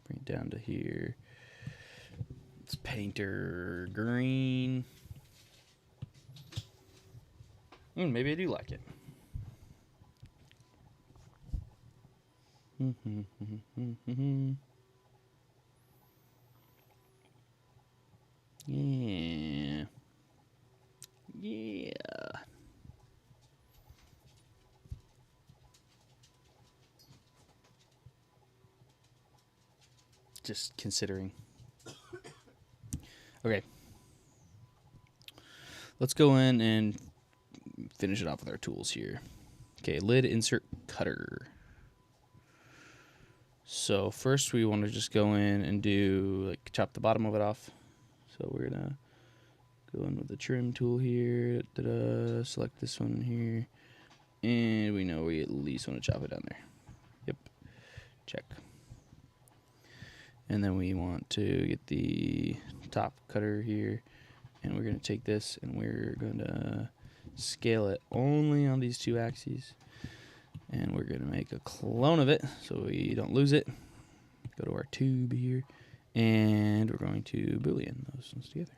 bring it down to here. It's painter green. Maybe I do like it. Yeah. Yeah. Just considering. Okay. Let's go in and finish it off with our tools here. Okay, lid, insert, cutter. So first we want to just go in and do, like, chop the bottom of it off. So we're going to go in with the trim tool here. Da-da, select this one here. And we know we at least want to chop it down there. Yep. Check. And then we want to get the top cutter here. And we're going to take this and we're going to scale it only on these two axes. And we're going to make a clone of it so we don't lose it. Go to our tube here. And we're going to Boolean those ones together.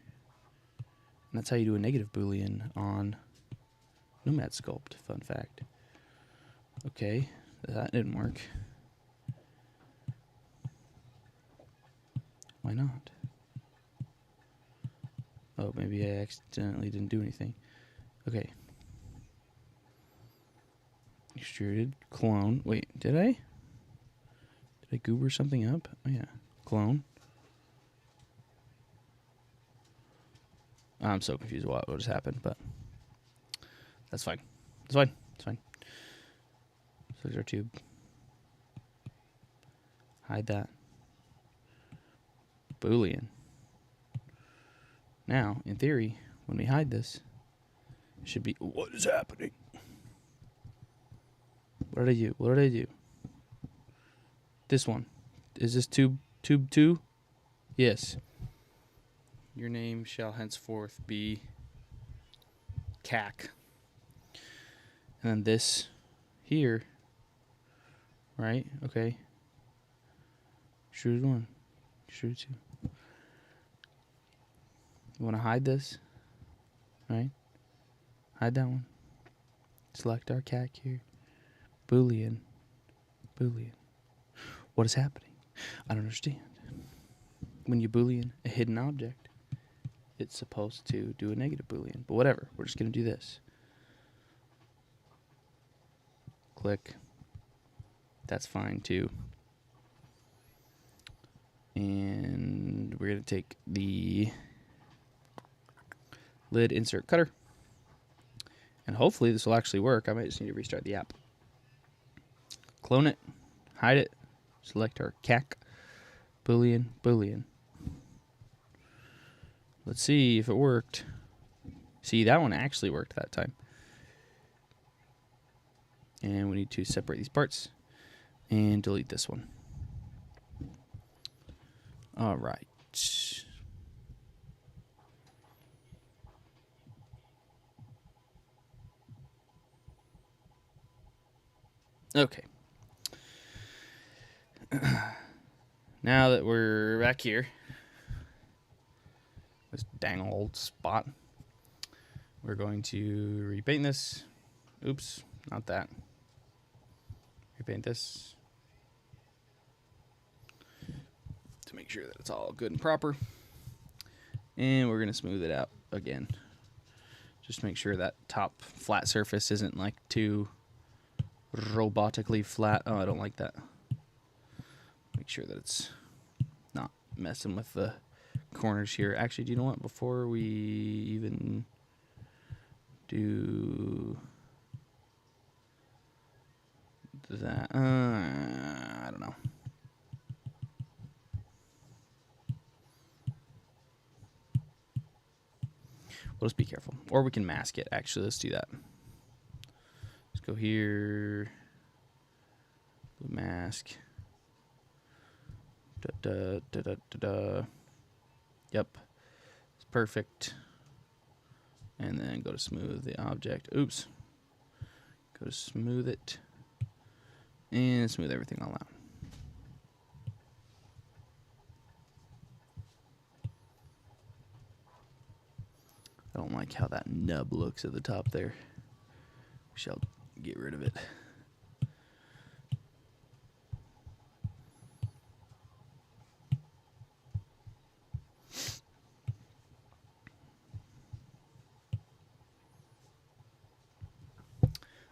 And that's how you do a negative Boolean on Nomad Sculpt. Fun fact. Okay, that didn't work. Why not? Oh, maybe I accidentally didn't do anything. Okay. Extruded. Clone. Wait, did I? Did I goober something up? Oh, yeah. Clone. I'm so confused what just happened, but that's fine. It's fine. It's fine. So there's our tube. Hide that. Boolean. Now, in theory, when we hide this, it should be, what is happening? What did I do? What did I do? This one. Is this tube 2? Yes. Your name shall henceforth be CAC. And then this here, right? Okay. Extruded 1. Extruded 2. You want to hide this, right? Hide that one. Select our CAC here. Boolean. Boolean. What is happening? I don't understand. When you Boolean a hidden object, it's supposed to do a negative Boolean. But whatever. We're just going to do this. Click. That's fine too. And we're going to take the lid insert cutter. And hopefully this will actually work. I might just need to restart the app. Clone it. Hide it. Select our CAC. Boolean. Boolean. Let's see if it worked. See, that one actually worked that time. And we need to separate these parts and delete this one. All right. Okay. Now that we're back here, this dang old spot, we're going to repaint this. Oops, not that. Repaint this to make sure that it's all good and proper. And we're going to smooth it out again. Just make sure that top flat surface isn't like too robotically flat. Oh, I don't like that. Make sure that it's not messing with the corners here. Actually, do you know what? Before we even do that, I don't know. We'll just be careful. Or we can mask it. Actually, let's do that. Let's go here. Mask. Yep. It's perfect. And then go to smooth the object. Oops. Go to smooth it. And smooth everything all out. I don't like how that nub looks at the top there. We shall get rid of it.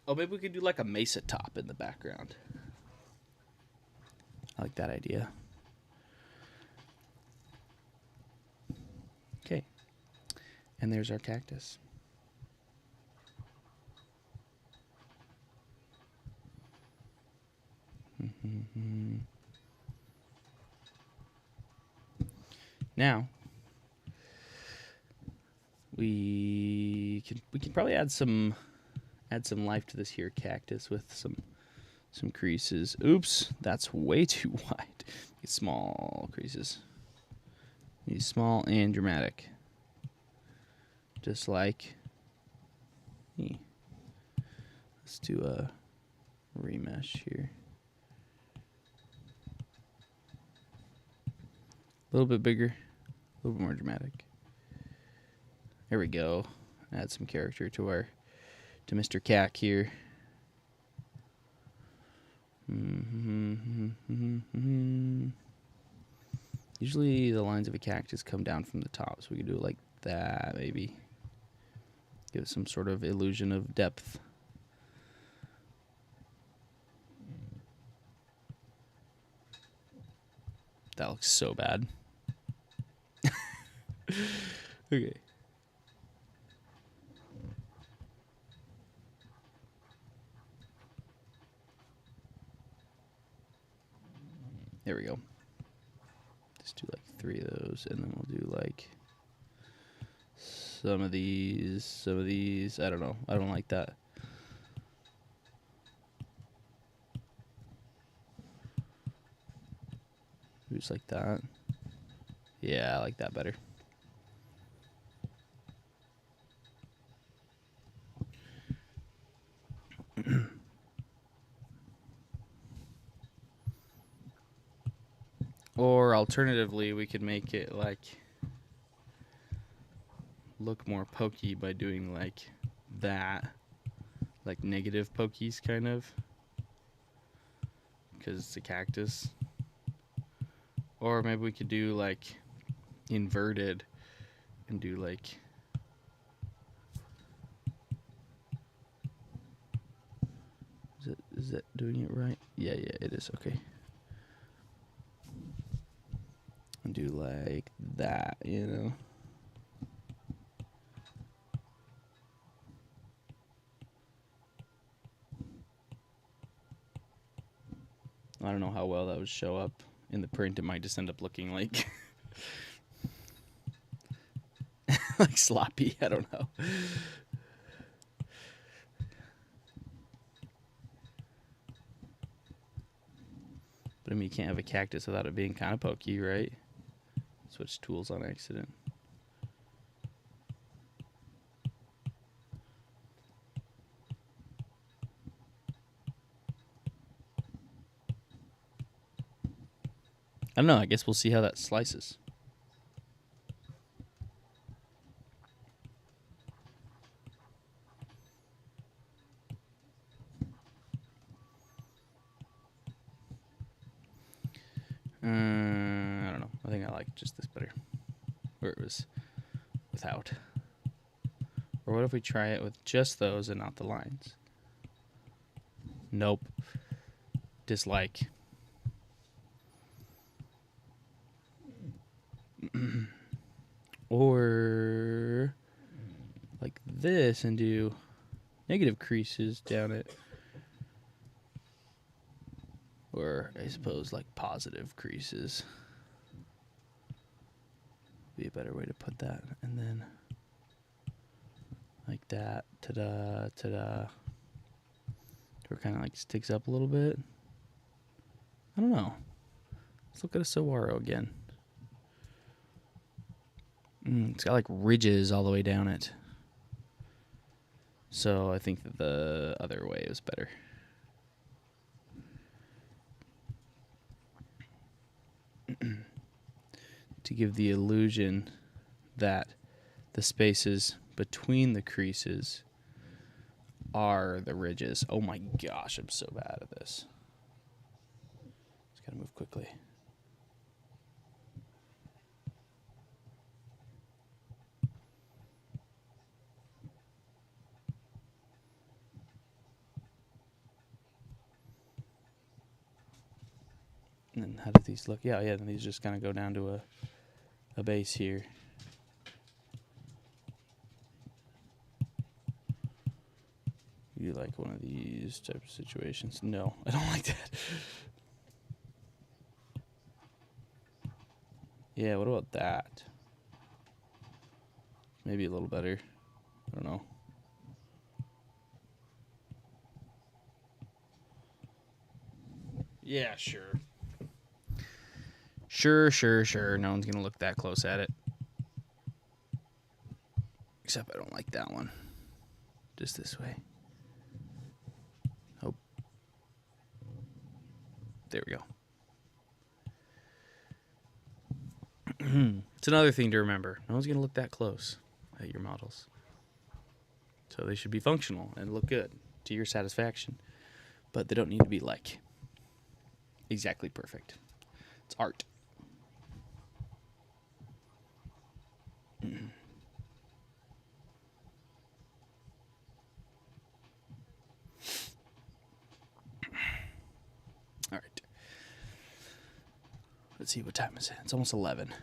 Oh, maybe we could do like a mesa top in the background. I like that idea. Okay. And there's our cactus. Now, we can probably add some life to this here cactus with some creases. Oops, that's way too wide. These small creases. These small and dramatic. Just like me. Let's do a remesh here. A little bit bigger, a little bit more dramatic. There we go. Add some character to Mr. Cack here. Usually the lines of a cactus come down from the top, so we can do it like that, maybe. Give it some sort of illusion of depth. That looks so bad. Okay. There we go. Just do like 3 of those, and then we'll do like some of these. I don't know. I don't like that. Just like that. Yeah, I like that better. Or alternatively, we could make it like look more pokey by doing like that, like negative pokies kind of, because it's a cactus. Or maybe we could do like inverted and do like is it doing it right? Yeah, it is. Okay. And do like that, you know. I don't know how well that would show up in the print. It might just end up looking like like sloppy. I don't know. But I mean, you can't have a cactus without it being kind of pokey, right? Switch tools on accident. I don't know. I guess we'll see how that slices. I don't know. I think I like just this better. Where it was without. Or what if we try it with just those and not the lines? Nope. Dislike. Or like this and do negative creases down it. Or I suppose like positive creases. Be a better way to put that. And then like that. Ta-da, ta-da. Or kind of like sticks up a little bit. I don't know. Let's look at a saguaro again. It's got like ridges all the way down it. So I think that the other way is better. To give the illusion that the spaces between the creases are the ridges. Oh my gosh, I'm so bad at this. Just gotta move quickly. And then how do these look? Yeah, these just kind of go down to a base here. You like one of these type of situations? No, I don't like that. Yeah, what about that? Maybe a little better. I don't know. Yeah, sure. Sure. No one's gonna look that close at it. Except I don't like that one. Just this way. Oh. There we go. It's another thing to remember. No one's gonna look that close at your models. So they should be functional and look good to your satisfaction. But they don't need to be like exactly perfect. It's art. let's see, what time is it? It's almost 11.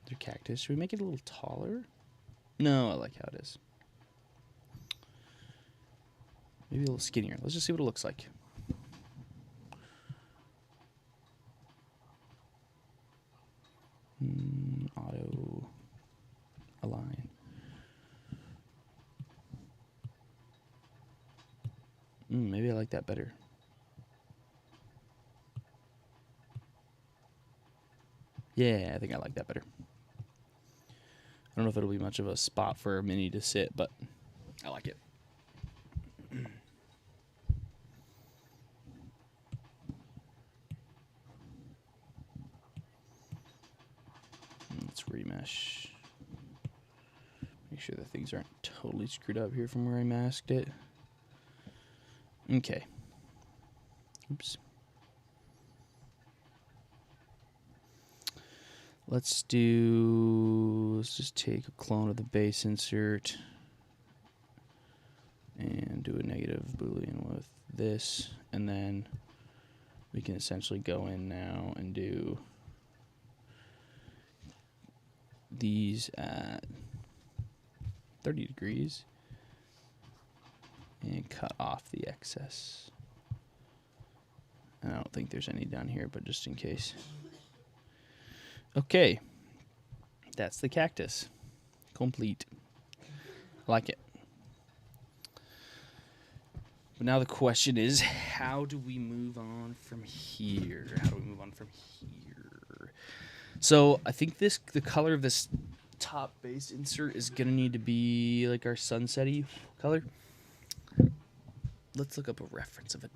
Their cactus. Should we make it a little taller? No, I like how it is. Maybe a little skinnier. Let's just see what it looks like. Auto align. Maybe I like that better. Yeah, I think I like that better. I don't know if it'll be much of a spot for a mini to sit, but I like it. Let's remesh. Make sure the things aren't totally screwed up here from where I masked it. Okay. Oops. Let's just take a clone of the base insert and do a negative Boolean with this, and then we can essentially go in now and do these at 30 degrees and cut off the excess. And I don't think there's any down here, but just in case. Okay, that's the cactus. Complete. Like it. But now the question is, how do we move on from here? So I think the color of this top base insert is gonna need to be like our sunset-y color. Let's look up a reference of a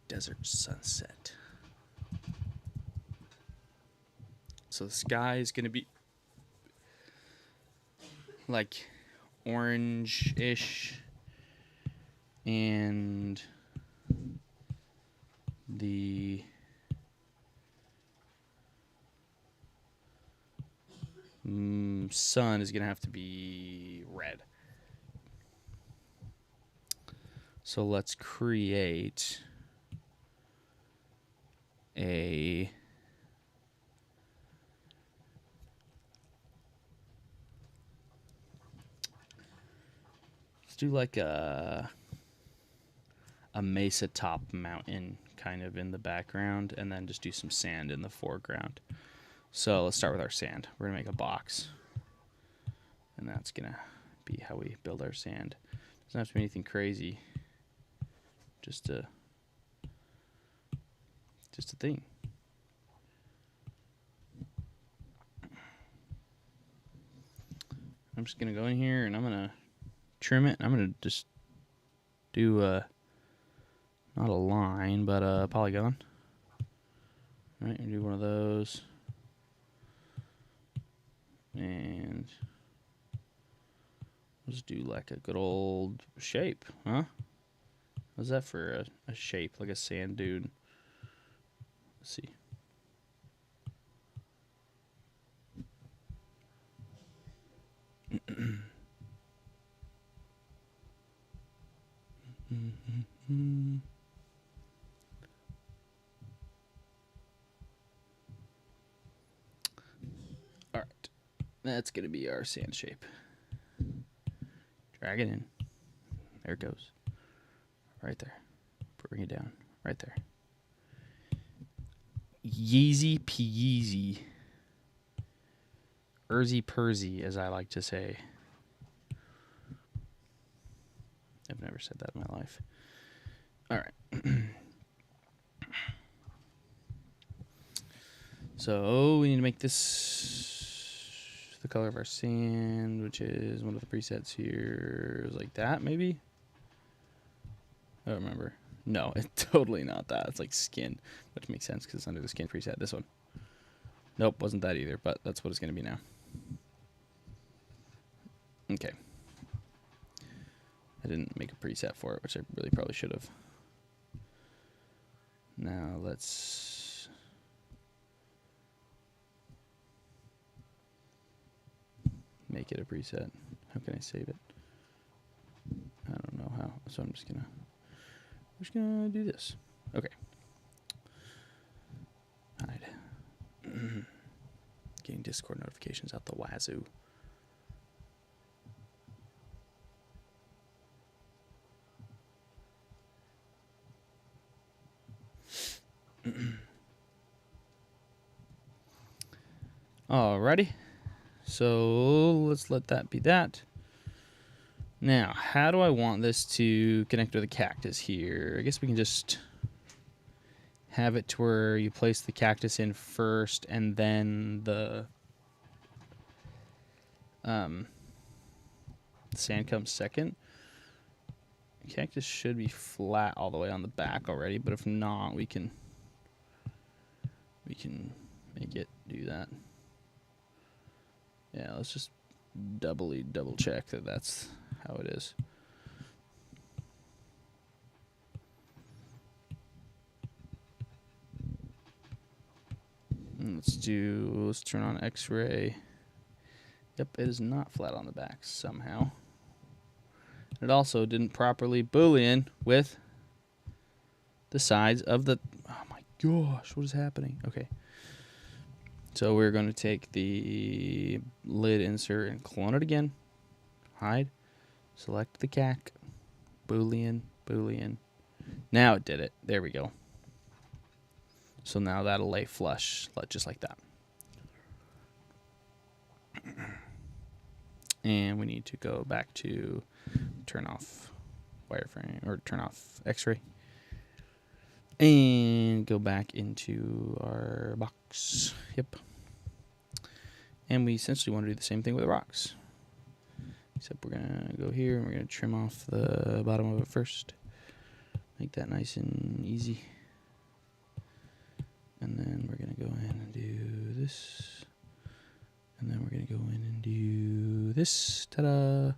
desert sunset. So the sky is gonna be like orange-ish, and the sun is gonna have to be red. So let's create a do like a mesa top mountain kind of in the background, and then just do some sand in the foreground. So let's start with our sand. We're gonna make a box, and that's gonna be how we build our sand. Doesn't have to be anything crazy, just a thing. I'm just gonna go in here and I'm gonna trim it. I'm gonna just do not a line, but a polygon. All right, and do one of those, and let's do like a good old shape, huh? What's that for a shape, like a sand dune? Let's see. All right, that's gonna be our sand shape. Drag it in. There it goes. Right there. Bring it down. Right there. Yeezy peasy. Ersy Persy, as I like to say. I've never said that in my life. All right. So we need to make this the color of our sand, which is one of the presets here. It was like that, maybe? I don't remember. No, it's totally not that. It's like skin, which makes sense because it's under the skin preset. This one. Nope, wasn't that either, but that's what it's going to be now. Okay. I didn't make a preset for it, which I really probably should have. Now let's make it a preset. How can I save it? I don't know So I'm just gonna do this. Okay. Hide. Getting Discord notifications out the wazoo. Alrighty. So let's let that be that. Now, how do I want this to connect with the cactus here? I guess we can just have it to where you place the cactus in first and then the sand comes second. Cactus should be flat all the way on the back already, but if not, we can make it do that. Yeah, let's just double check that that's how it is. Let's turn on X-ray. Yep, it is not flat on the back somehow. It also didn't properly Boolean with the sides of the... Oh my gosh, what is happening? Okay. So we're going to take the lid insert and clone it again. Hide. Select the cac. Boolean. Now it did it. There we go. So now that'll lay flush, just like that. And we need to go back to turn off wireframe, or turn off X-ray. And go back into our box. Yep. And we essentially want to do the same thing with the rocks. Except we're going to go here and we're going to trim off the bottom of it first. Make that nice and easy. And then we're going to go in and do this. And then we're going to go in and do this. Ta-da!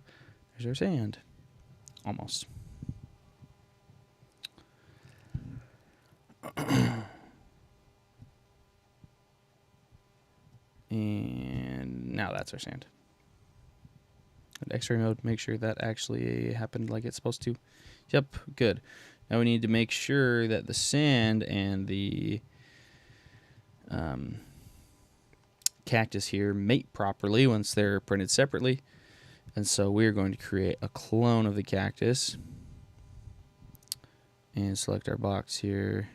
There's our sand. Almost. And now that's our sand. X-ray mode, make sure that actually happened like it's supposed to. Yep, good. Now we need to make sure that the sand and the cactus here mate properly once they're printed separately. And so we're going to create a clone of the cactus and select our box here.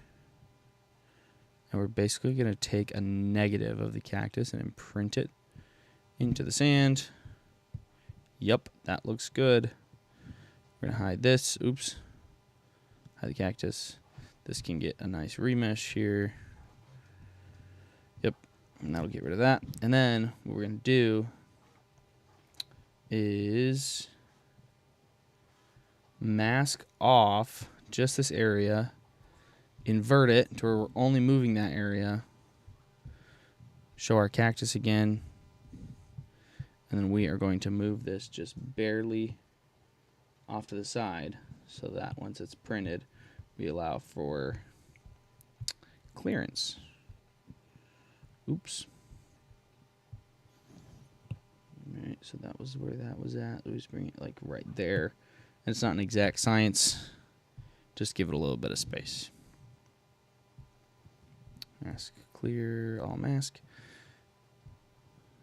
And we're basically going to take a negative of the cactus and imprint it into the sand. Yep, that looks good. We're going to hide this. Oops. Hide the cactus. This can get a nice remesh here. Yep, and that'll get rid of that. And then what we're going to do is mask off just this area, invert it to where we're only moving that area, show our cactus again, and then we are going to move this just barely off to the side so that once it's printed, we allow for clearance. Oops. All right, so that was where that was at. We just bring it like right there. And it's not an exact science. Just give it a little bit of space. Mask clear, all mask.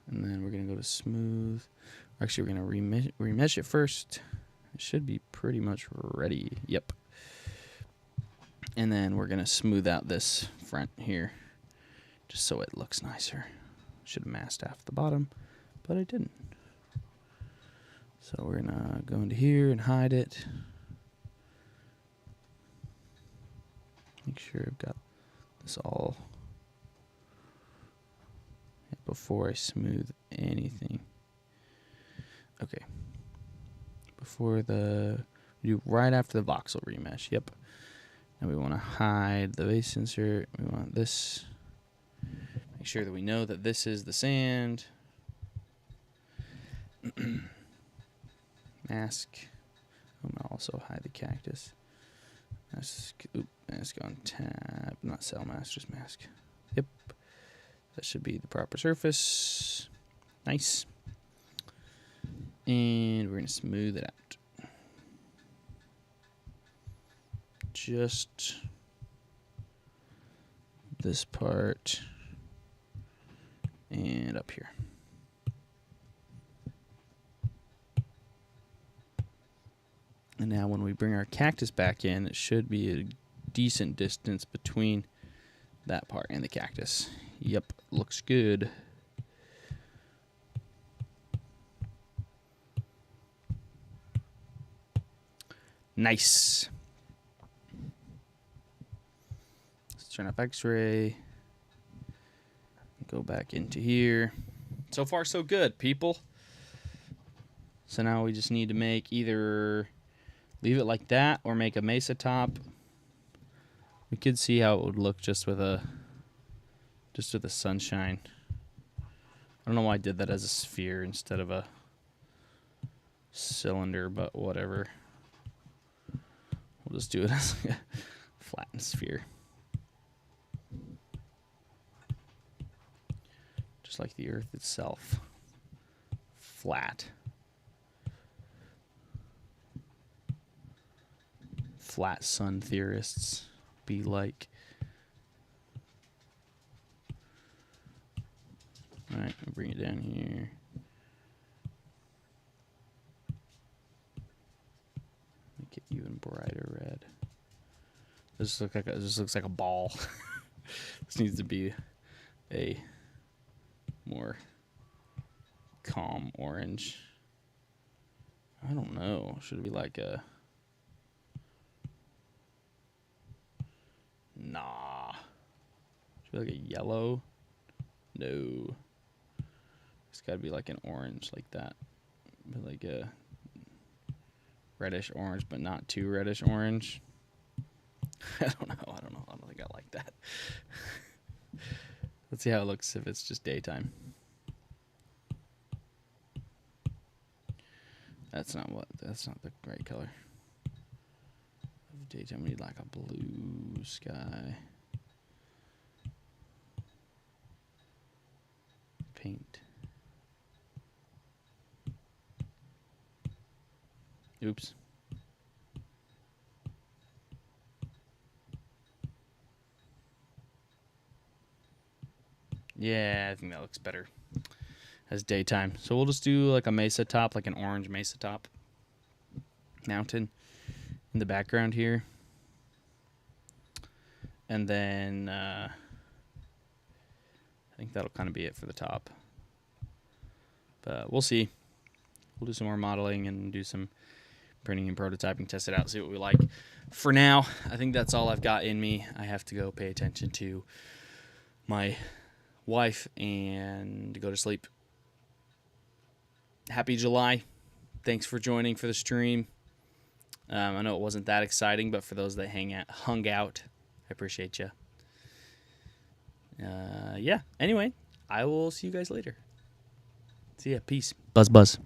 And then we're going to go to smooth. Actually, we're going to remesh it first. It should be pretty much ready. Yep. And then we're going to smooth out this front here just so it looks nicer. Should have masked half the bottom, but I didn't. So we're going to go into here and hide it. Make sure I've got this all before I smooth anything. Okay. Before do right after the voxel remesh. Yep. And we want to hide the base insert. We want this. Make sure that we know that this is the sand. Mask. I'm gonna also hide the cactus. Mask on tab. Not cell mask, just mask. Yep. That should be the proper surface. Nice. And we're going to smooth it out. just this part and up here. And now when we bring our cactus back in, it should be a decent distance between that part and the cactus. Yep, looks good. Nice. Let's turn up X-ray. Go back into here. So far, so good, people. So now we just need to make either leave it like that or make a mesa top. We could see how it would look just with the sunshine. I don't know why I did that as a sphere instead of a cylinder, but whatever. We'll just do it as a flattened sphere. Just like the Earth itself. Flat. Flat sun theorists be like. Alright, I'll bring it down here. Make it even brighter red. This looks like a ball. This needs to be a more calm orange. I don't know. Should it be like a... Nah. Should it be like a yellow? No. It's got to be like an orange like that. But like a reddish orange, but not too reddish orange. I don't know. I don't think I like that. Let's see how it looks if it's just daytime. That's not the right color. Daytime we need like a blue sky. Paint. Oops. Yeah, I think that looks better as daytime. So we'll just do like a mesa top, like an orange mesa top. Mountain in the background here. And then I think that'll kind of be it for the top. But we'll see. We'll do some more modeling and do some printing and prototyping, test it out, see what we like. For now, I think that's all I've got in me. I have to go pay attention to my wife and go to sleep. Happy July. Thanks for joining for the stream. I know it wasn't that exciting, but for those that hung out, I appreciate you. Yeah. Anyway, I will see you guys later. See ya. Peace. Buzz, buzz.